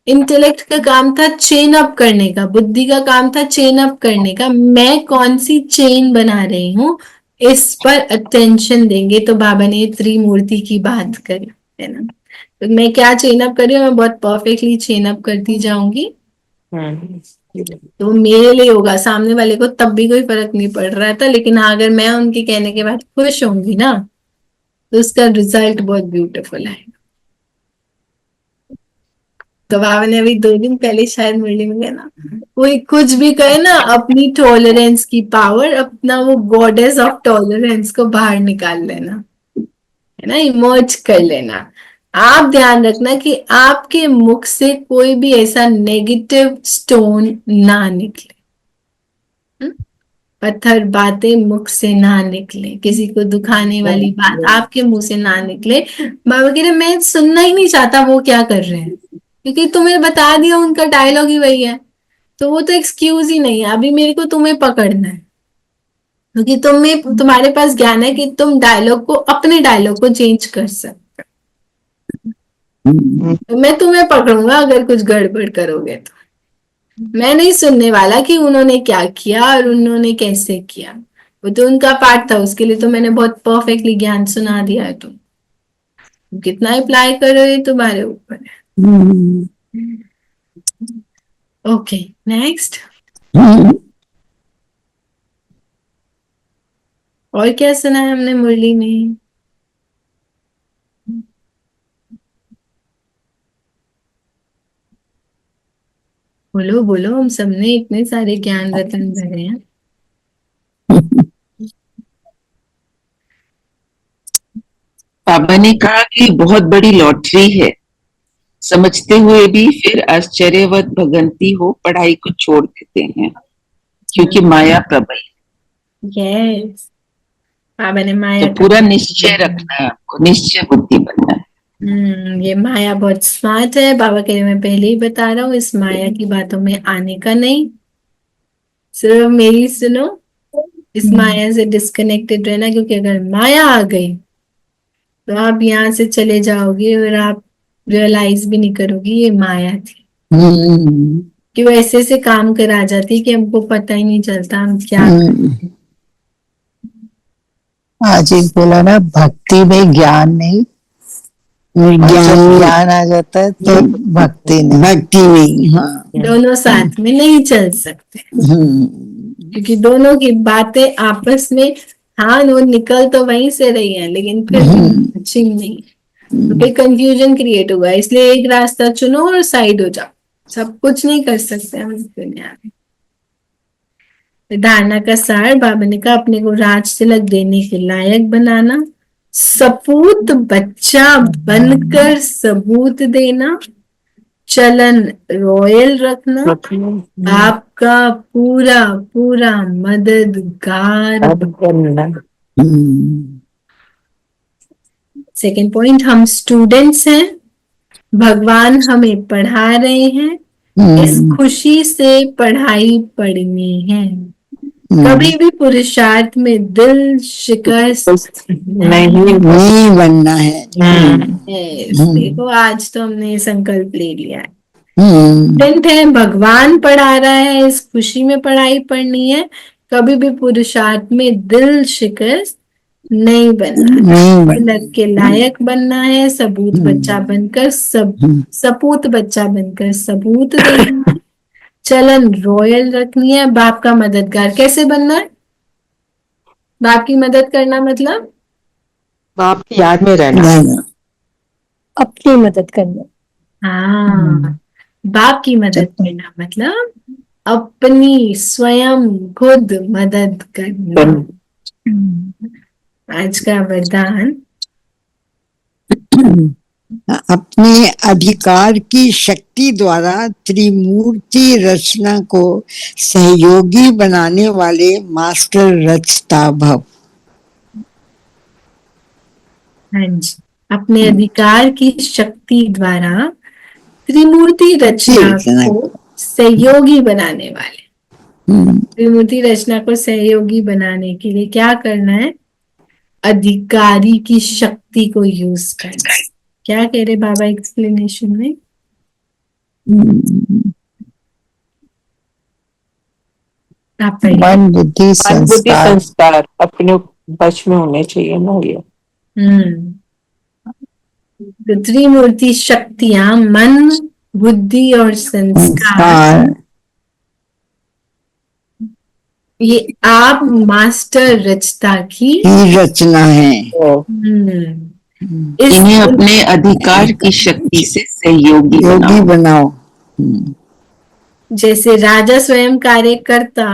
इंटेलेक्ट का काम था चेन अप करने का, बुद्धि का काम था चेन अप करने का. मैं कौन सी चेन बना रही हूँ, इस पर अटेंशन देंगे. तो बाबा ने त्रिमूर्ति की बात करी है ना. तो मैं क्या चेन अप कर रही हूँ, मैं बहुत परफेक्टली चेन अप करती जाऊंगी. तो मेरे लिए होगा, सामने वाले को तब भी कोई फर्क नहीं पड़ रहा था, लेकिन अगर मैं उनके कहने के बाद खुश होंगी ना, तो उसका रिजल्ट बहुत ब्यूटीफुल है. तो बाबा ने अभी 2 दिन पहले शायद मुरली में गया ना, कोई कुछ भी कहे ना, अपनी टॉलरेंस की पावर, अपना वो गॉडेस ऑफ टॉलरेंस को बाहर निकाल लेना है ना, इमर्ज कर लेना. आप ध्यान रखना कि आपके मुख से कोई भी ऐसा नेगेटिव स्टोन ना निकले. पत्थर बातें मुख से ना निकले, किसी को दुखाने वाली बात आपके मुंह से ना निकले. बाबा कह रहे मैं सुनना ही नहीं चाहता वो क्या कर रहे हैं, क्योंकि तुम्हें बता दिया, उनका डायलॉग ही वही है. तो वो तो एक्सक्यूज ही नहीं है. अभी मेरे को तुम्हें पकड़ना है, क्योंकि तुम्हारे पास ज्ञान है कि तुम डायलॉग को, अपने डायलॉग को चेंज कर सकते. तो मैं तुम्हें पकड़ूंगा अगर कुछ गड़बड़ करोगे तो. मैं नहीं सुनने वाला कि उन्होंने क्या किया और उन्होंने कैसे किया. वो तो उनका पार्ट था, उसके लिए तो मैंने बहुत परफेक्टली ज्ञान सुना दिया है. तुम कितना अप्लाई करो ये तुम्हारे ऊपर है. Okay, next. और क्या सुना है हमने मुरली में? बोलो बोलो, हम सबने इतने सारे ज्ञान रतन भरे हैं. बाबा ने कहा कि बहुत बड़ी लॉटरी है, समझते हुए भी फिर आश्चर्यवत भगंती हो पढ़ाई को छोड़ देते हैं, क्योंकि माया प्रबल है. यस, बाबा ने माया तो पूरा निश्चय रखना है आपको, निश्चय बुद्धि बनना है. ये माया बहुत स्मार्ट है. बाबा कह रहे मैं पहले ही बता रहा हूँ, इस माया की बातों में आने का नहीं. सिर्फ मेरी सुनो, इस माया से डिस्कनेक्टेड रहना, क्योंकि अगर माया आ गई तो आप यहाँ से चले जाओगे और आप रियलाइज भी नहीं करोगी ये माया थी. कि वो ऐसे से काम करा जाती है कि हमको पता ही नहीं चलता हम क्या. आज एक बोला ना, भक्ति में ज्ञान नहीं, ज्ञान आ जाता है तो भक्ति नहीं. हाँ, दोनों साथ में नहीं चल सकते, क्योंकि दोनों की बातें आपस में, हाँ वो निकल तो वहीं से रही है, लेकिन फिर मैचिंग नहीं. तो फिर कंफ्यूजन क्रिएट होगा. इसलिए एक रास्ता चुनो और साइड हो जाओ. सब कुछ नहीं कर सकते हम इस दुनिया में. धारणा का सार बाबा ने कहा, अपने को राज तिलक देने के लायक बनाना, सपूत बच्चा बनकर सबूत देना, चलन रॉयल रखना, आपका पूरा पूरा मददगार। सेकेंड पॉइंट, हम स्टूडेंट्स हैं, भगवान हमें पढ़ा रहे हैं, इस खुशी से पढ़ाई पढ़नी है। कभी भी पुरुषार्थ में दिल शिकस्त नहीं बनना है। देखो आज तो हमने संकल्प ले लिया है। टेंथ है, भगवान पढ़ा रहा है, इस खुशी में पढ़ाई पढ़नी है, कभी भी पुरुषार्थ में दिल शिकस्त नहीं बनना है, तिलक के लायक बनना है, सपूत बच्चा बनकर सपूत बच्चा बनकर सबूत देना है, चलन रॉयल रखनी है, बाप का मददगार। कैसे बनना है? बाप की मदद करना मतलब बाप की याद में रहना। अपनी मदद करना। हाँ, बाप की मदद करना मतलब अपनी स्वयं खुद मदद करना। आज का वरदान, अपने अधिकार की शक्ति द्वारा त्रिमूर्ति रचना को सहयोगी बनाने वाले मास्टर रचता भव। हाँ जी, अपने अधिकार की शक्ति द्वारा त्रिमूर्ति रचना को सहयोगी बनाने वाले। त्रिमूर्ति रचना को सहयोगी बनाने के लिए क्या करना है? अधिकारी की शक्ति को यूज करना है। क्या कह रहे बाबा एक्सप्लेनेशन में? आप पढ़िए। मन बुद्धि संस्कार अपने वश में होने चाहिए ना ये। तो त्रिमूर्ति शक्तियां मन, बुद्धि और संस्कार, ये आप मास्टर रचता की रचना है। इन्हें अपने अधिकार की शक्ति से सहयोगी बनाओ। जैसे राजा स्वयं कार्य करता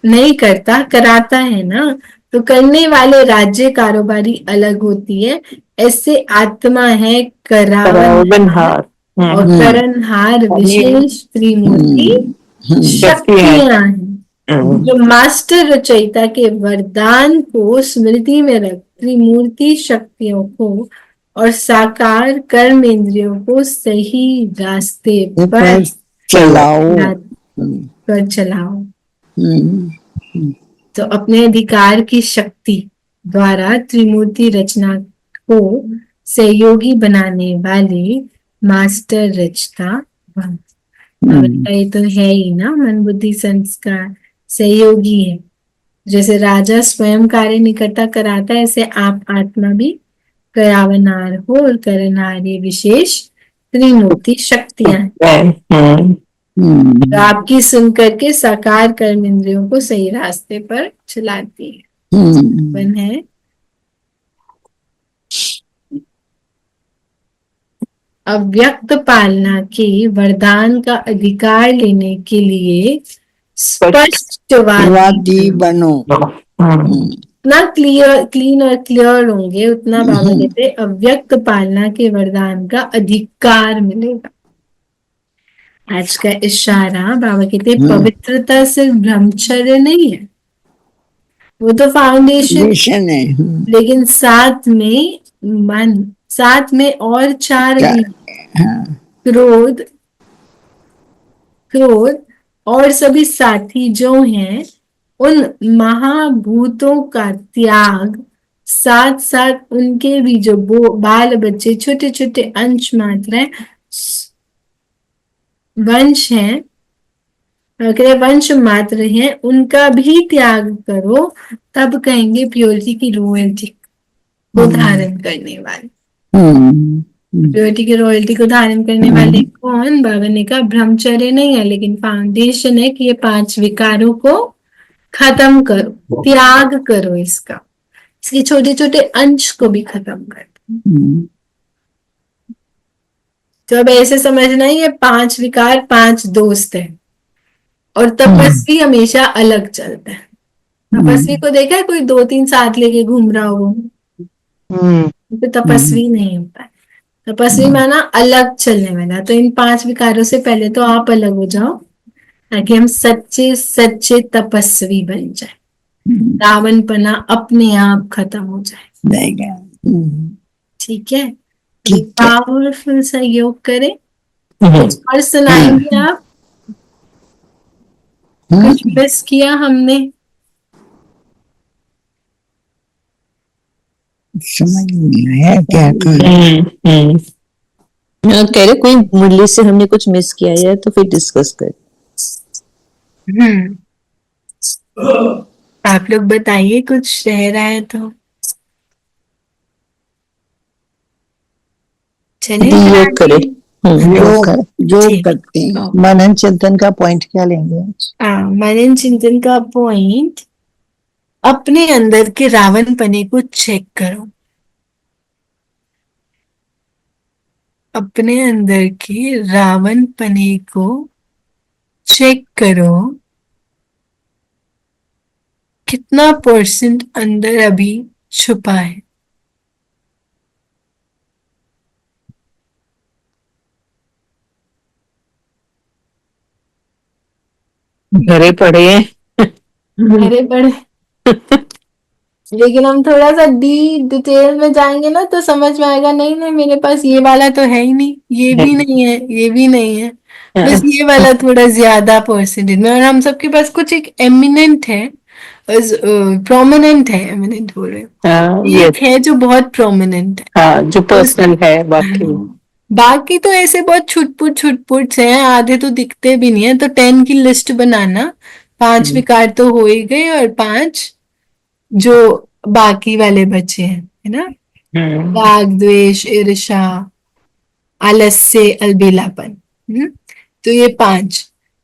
नहीं करता, कराता है ना, तो करने वाले राज्य कारोबारी अलग होती है, ऐसे आत्मा है करावनहार और करणहार विशेष त्रिमूर्ति शक्तियां हैं, जो मास्टर रचयिता के वरदान को स्मृति में रख त्रिमूर्ति शक्तियों को और साकार कर्मेंद्रियों को सही रास्ते पर चलाओ। तो अपने अधिकार की शक्ति द्वारा त्रिमूर्ति रचना को सहयोगी बनाने वाले मास्टर रचता ये तो है ही ना, मन बुद्धि संस्कार सहयोगी है। जैसे राजा स्वयं कार्य नहीं करता, कराता है, ऐसे आप आत्मा भी करावनहार हो और करणहार, ये विशेष त्रिमूर्ति शक्तियां हैं। तो आपकी सुन करके साकार कर्म इंद्रियों को सही रास्ते पर चलाती है। है अव्यक्त पालना के वरदान का अधिकार लेने के लिए स्पष्टवादी बनो। उतना क्लीन और क्लियर होंगे, उतना बाबा कहते अव्यक्त पालना के वरदान का अधिकार मिलेगा। आज का इशारा बाबा कहते पवित्रता सिर्फ ब्रह्मचर्य नहीं है, वो तो फाउंडेशन है, लेकिन साथ में मन, साथ में और चार क्रोध और सभी साथी जो हैं, उन महाभूतों का त्याग, साथ साथ उनके भी जो बाल बच्चे छोटे छोटे अंश मात्र हैं, वंश हैं, वंश मात्र हैं, उनका भी त्याग करो, तब कहेंगे प्योरिटी की रॉयल्टी को धारण करने वाले। प्योरिटी की रॉयल्टी को धारण करने वाले कौन? बाबा ने कहा ब्रह्मचर्य नहीं है, लेकिन फाउंडेशन है कि ये 5 विकारों को खत्म करो, त्याग करो, इसके छोटे छोटे अंश को भी खत्म कर दो। तो अब ऐसे समझना ही, ये 5 विकार 5 दोस्त है, और तपस्वी हमेशा अलग चलता है। तपस्वी को देखा है कोई 2-3 साथ लेके घूम रहा हो, तो तपस्वी नहीं होता है। तपस्वी माना अलग चलने वाला। तो इन 5 विकारों से पहले तो आप अलग हो जाओ ताकि हम सच्चे सच्चे तपस्वी बन जाए, रावणपना अपने आप खत्म हो जाए। जाएगा। ठीक है, ठीक है। पावरफुल सा योग करें। कुछ और सुनाएंगे आप? कुछ मिस किया हमने? समझ नहीं आया क्या कर। कह रहे कोई मुरली से हमने कुछ मिस किया है तो फिर डिस्कस कर। आप लोग बताइए कुछ रह रहा है तो चलिए योग करें। योग ठीक। करते हैं। मनन चिंतन का पॉइंट क्या लेंगे? मनन चिंतन का पॉइंट, अपने अंदर के रावणपने को चेक करो। अपने अंदर के रावणपने को चेक करो, कितना % अंदर अभी छुपा है। भरे पड़े हैं। अरे बड़े लेकिन हम थोड़ा सा डिटेल में जाएंगे ना तो समझ में आएगा, नहीं नहीं मेरे पास ये वाला तो है ही नहीं, ये भी नहीं है, ये भी नहीं है, बस ये वाला थोड़ा ज्यादा % में। और हम सबके पास कुछ एक एमिनेंट है, प्रोमिनेंट है, एमिनेंट बोल रहे हो, ये एक है जो बहुत प्रोमिनेंट है। हाँ, जो पर्सनल है बाकी। बाकी तो ऐसे बहुत छुटपुट से हैं, आधे तो दिखते भी नहीं है। तो 10 की लिस्ट बनाना, 5 विकार तो हो ही गए और 5 जो बाकी वाले बचे हैं, है ना, राग द्वेष ईर्ष्या आलस्य अलबेलापन। तो ये 5,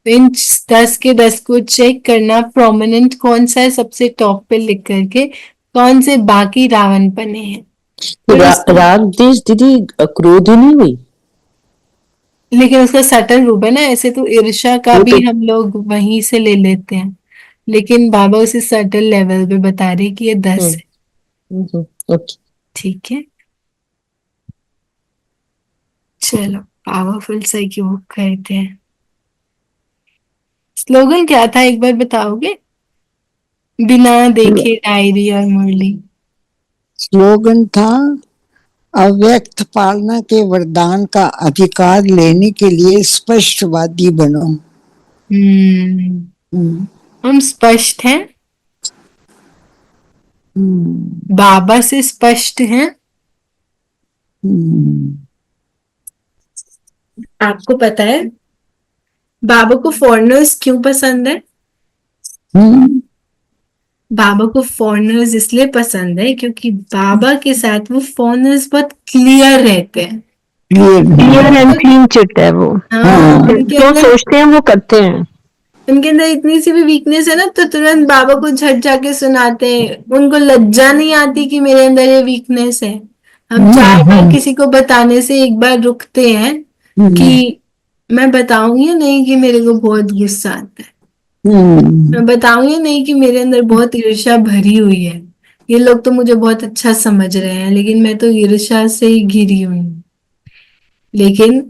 तो इन 10 के 10 को चेक करना, प्रोमिनेंट कौन सा है सबसे टॉप पे लिख करके, कौन से बाकी रावणपने हैं। राग देश दीदी क्रोध ही नहीं हुई, लेकिन उसका सटल रूप है ना, ऐसे तो ईर्ष्या का भी हम लोग वहीं से ले लेते हैं, लेकिन बाबा उसे सटल लेवल पे बता रहे कि ये 10 है। ओके। ठीक है, चलो पावरफुल सा योग करते हैं। स्लोगन क्या था एक बार बताओगे? बिना देखे डायरी और मुरली। स्लोगन था, अव्यक्त पालना के वरदान का अधिकार लेने के लिए स्पष्टवादी बनो। हम स्पष्ट हैं, बाबा से स्पष्ट हैं। आपको पता है बाबा को फॉरेनर्स क्यों पसंद है? बाबा को फॉरेनर्स इसलिए पसंद है क्योंकि बाबा के साथ वो फॉरेनर्स बहुत क्लियर रहते हैं। क्लियर एंड क्लीन चिट है वो। उनके जो अंदर सोचते हैं वो करते हैं। उनके अंदर इतनी सी भी वीकनेस है ना तो तुरंत बाबा को झट जाके सुनाते हैं। उनको लज्जा नहीं आती कि मेरे अंदर ये वीकनेस है। हम 4 बार किसी को बताने से एक बार रुकते हैं कि मैं बताऊंगी नहीं कि मेरे को बहुत गुस्सा आता है, मैं बताऊंगी नहीं कि मेरे अंदर बहुत ईर्ष्या भरी हुई है। ये लोग तो मुझे बहुत अच्छा समझ रहे हैं लेकिन मैं तो ईर्ष्या से ही घिरी हुई हूँ। लेकिन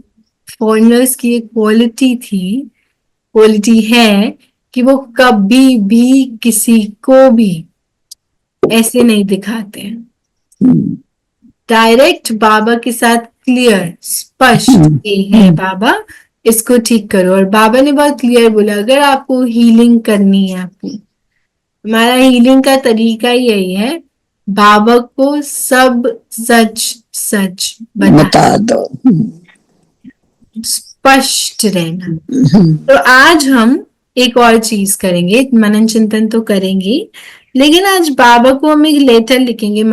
फॉरेनर्स की एक क्वालिटी है कि वो कभी भी किसी को भी ऐसे नहीं दिखाते हैं। डायरेक्ट बाबा के साथ क्लियर स्पष्ट ये है बाबा इसको ठीक करो। और बाबा ने बहुत क्लियर बोला, अगर आपको हीलिंग करनी है आपकी, हमारा हीलिंग का तरीका यही है, बाबा को सब सच सच बता दो, स्पष्ट रहना। तो आज हम एक और चीज करेंगे, मनन चिंतन तो करेंगे लेकिन आज बाबा को हम एक लेटर लिखेंगे।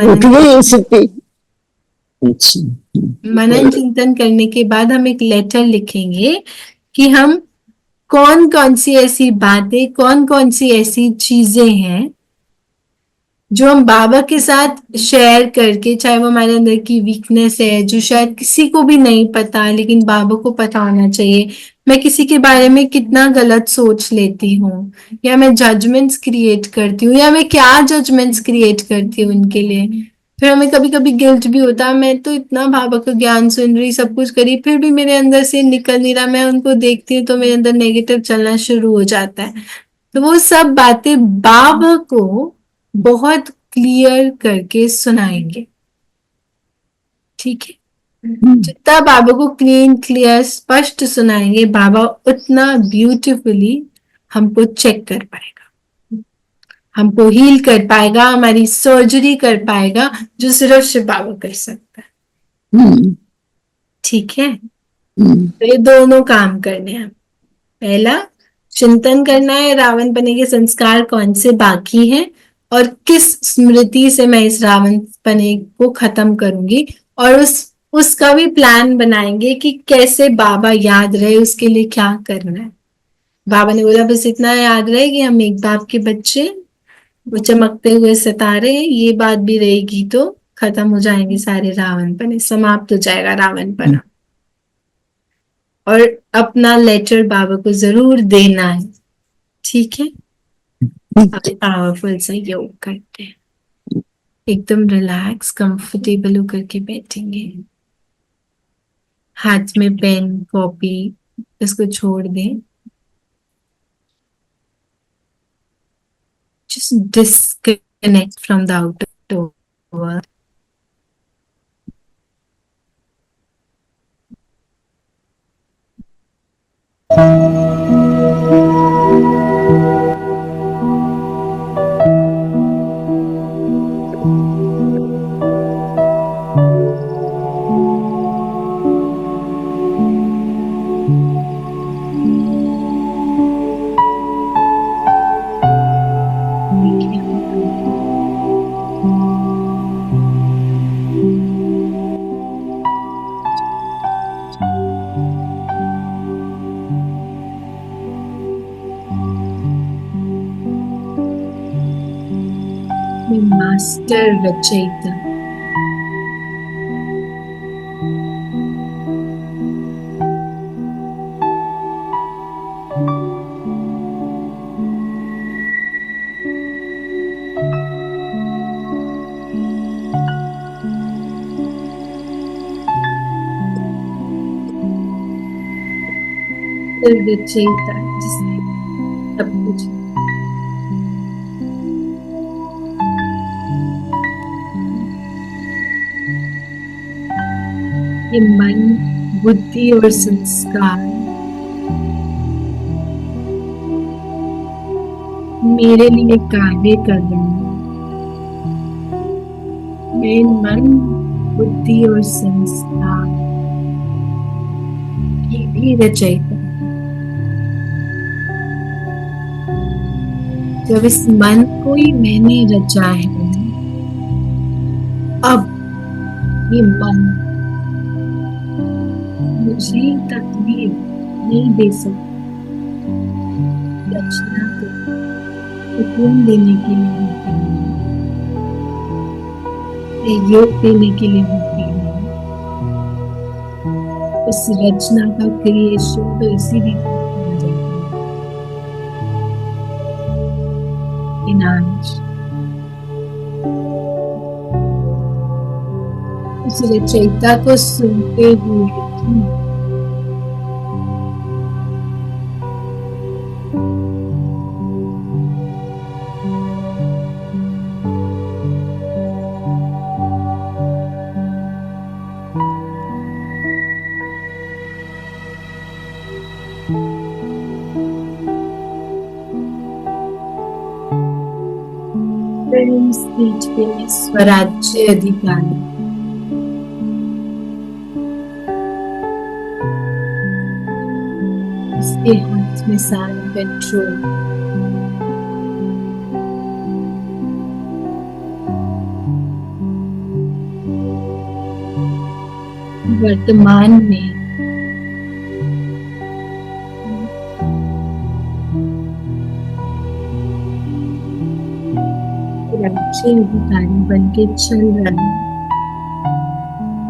मनन चिंतन करने के बाद हम एक लेटर लिखेंगे कि हम कौन कौन सी ऐसी बातें, कौन कौन सी ऐसी चीजें हैं जो हम बाबा के साथ शेयर करके, चाहे वो हमारे अंदर की वीकनेस है जो शायद किसी को भी नहीं पता लेकिन बाबा को पता होना चाहिए। मैं किसी के बारे में कितना गलत सोच लेती हूँ, या मैं जजमेंट्स क्रिएट करती हूँ, या मैं क्या जजमेंट्स क्रिएट करती हूँ उनके लिए। फिर हमें कभी कभी गिल्ट भी होता है, मैं तो इतना बाबा का ज्ञान सुन रही, सब कुछ करी, फिर भी मेरे अंदर से निकल नहीं रहा, मैं उनको देखती हूँ तो मेरे अंदर नेगेटिव चलना शुरू हो जाता है। तो वो सब बातें बाबा को बहुत क्लियर करके सुनाएंगे, ठीक है। जितना बाबा को क्लीन क्लियर स्पष्ट सुनाएंगे, बाबा उतना ब्यूटीफुली हमको चेक कर पाएगा, हमको हील कर पाएगा, हमारी सर्जरी कर पाएगा, जो सिर्फ शिव बाबा कर सकता है, ठीक है। तो ये दोनों काम करने हैं। पहला चिंतन करना है, रावण पने के संस्कार कौन से बाकी हैं और किस स्मृति से मैं इस रावण पने को खत्म करूंगी, और उसका भी प्लान बनाएंगे कि कैसे बाबा याद रहे, उसके लिए क्या करना है। बाबा ने बोला बस इतना याद रहे कि हम एक बाप के बच्चे, वो चमकते हुए सितारे हैं, ये बात भी रहेगी तो खत्म हो जाएंगे सारे रावण पने, समाप्त हो जाएगा रावण पना। और अपना लेटर बाबा को जरूर देना है, ठीक है। अब पावरफुल सा योग करते हैं, एकदम रिलैक्स कंफर्टेबल होकर के बैठेंगे, हाथ में पेन कॉपी इसको छोड़ दें, just disconnect from the outer world. Master रचयिता, रचयिता जिसने सब कुछ, ये मन बुद्धि और संस्कार मेरे लिए कार्य कर रहे हैं। मैं मन बुद्धि और संस्कार की भी रचयिता। जब इस मन को ही मैंने रचा है, अब ये मन मुझे तकलीफ नहीं दे सकता। रचना तो सुकून देने के लिए होती है, योग देने के लिए होती है। उस रचना का क्रिएशन तो इसी भी विनाश, उस रचयिता को सुनते हुए स्पीच पे स्वराज्य अधिकारी, उसके हाथ में सारा कंट्रोल, वर्तमान में राज्य अधिकारी बन के चल रहा है।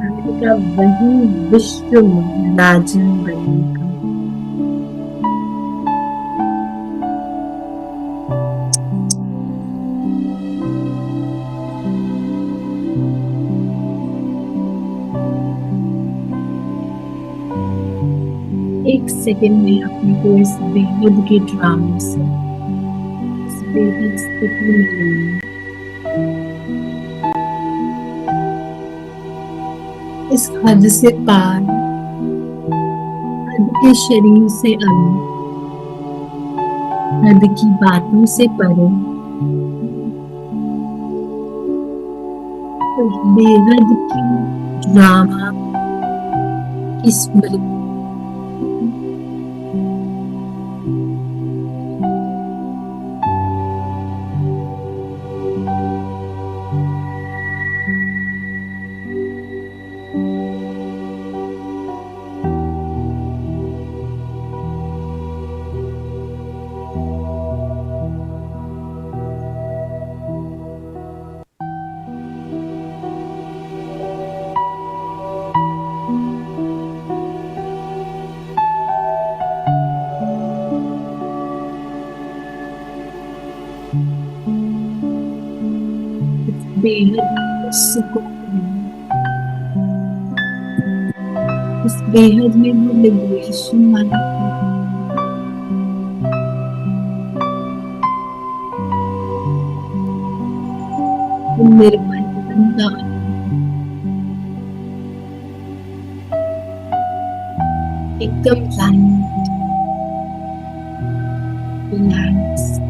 अमेरिका वही विश्व में राजा बनेगा। सेकंड में अपने को इस बेहद के ड्रामा से, इस बेहद स्थिति में लेंगे। इस हद से पार, हद के शरीर से अलग, हद की बातों से परे, तो बेहद की ड्रामा की स्मृति, बेहद सुकून, इस बेहद में वो लिबरेशन वाला वो निर्बंधन का एकदम लाइट, रिलैक्स्ड,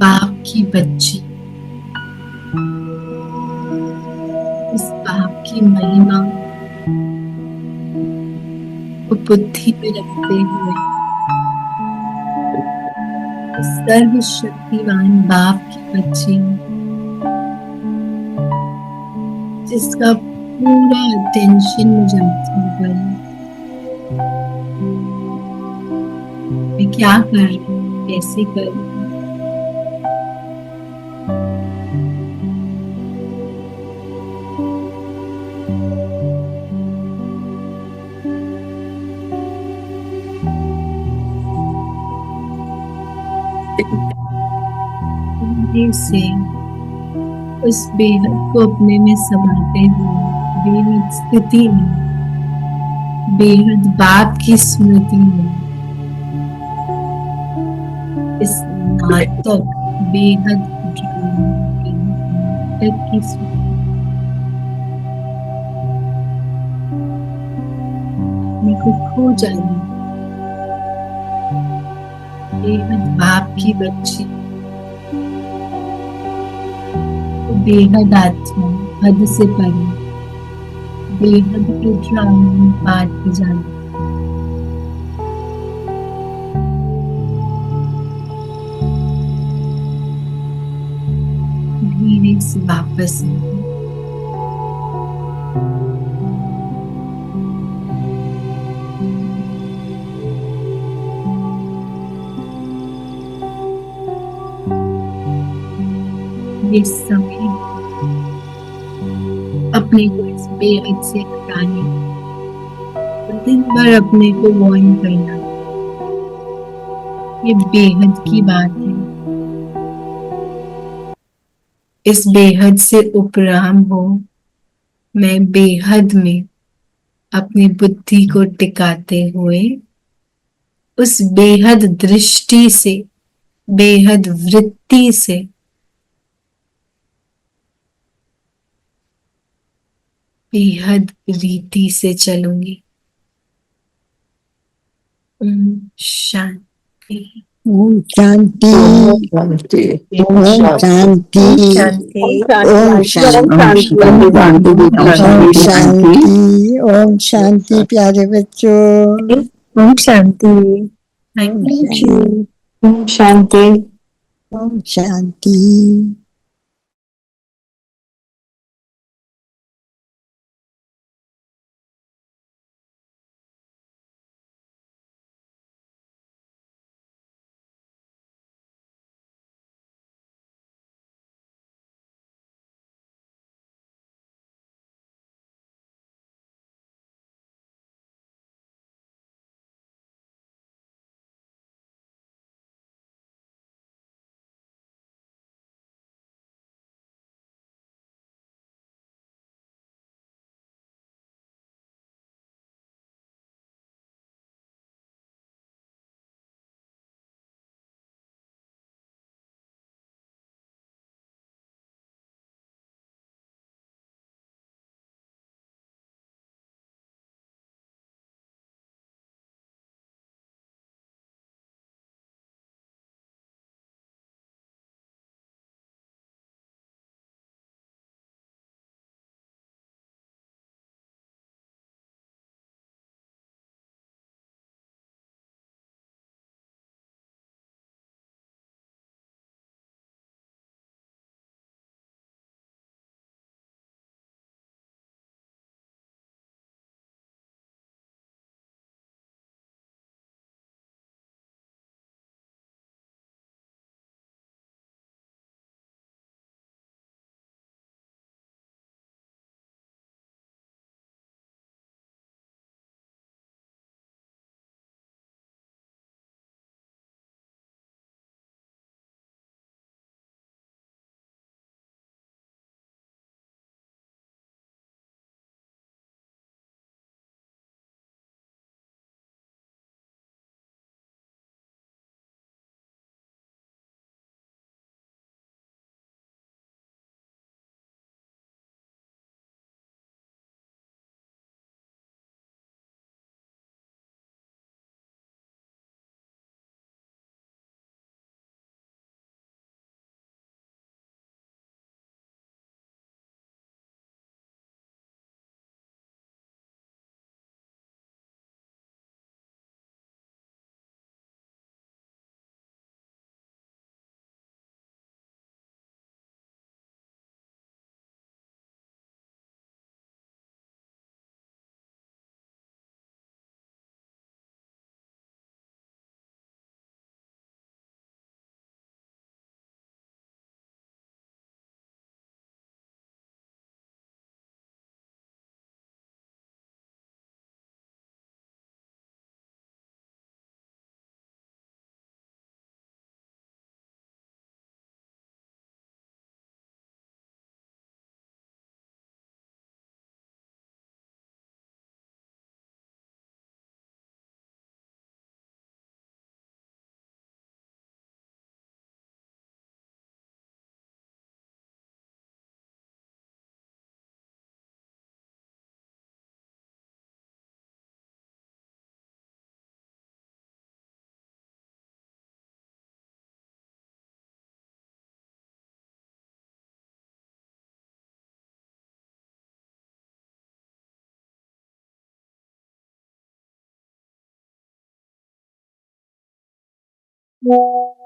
बाप की बच्ची, इस बाप की महिमा को बुद्धि में रखते हुए, इस सर्वशक्तिवान बाप की बच्ची जिसका पूरा अटेंशन मुझे पर मैं क्या कर रही हूँ, कैसे कर रही हूँ, से उस बेहद को अपने में समाते हुए, बेहद स्थिति में, बेहद बाप की स्मृति में, इस नाटक, बेहद ड्रामा के नाटक की स्मृति अपने को खो जाना, बेहद बाप की बच्ची, बेहद आत्मा, हद से परे, बेहद के ड्रामा में पार हो जाना, धीरे से वापस आना, ये समय अपने को इस बेहद से हटाने, दिन भर अपने को वार्न करना, ये बेहद की बात है। इस बेहद से उपराम हो, मैं बेहद में अपनी बुद्धि को टिकाते हुए उस बेहद दृष्टि से, बेहद वृत्ति से बेहद रीति से चलूंगी। शांति। ओम शांति। शांति। ओम शांति। ओम शांति। ओम शांति। ओम शांति प्यारे बच्चों। ओम शांति। Thank you. ओम शांति। ओम शांति। है।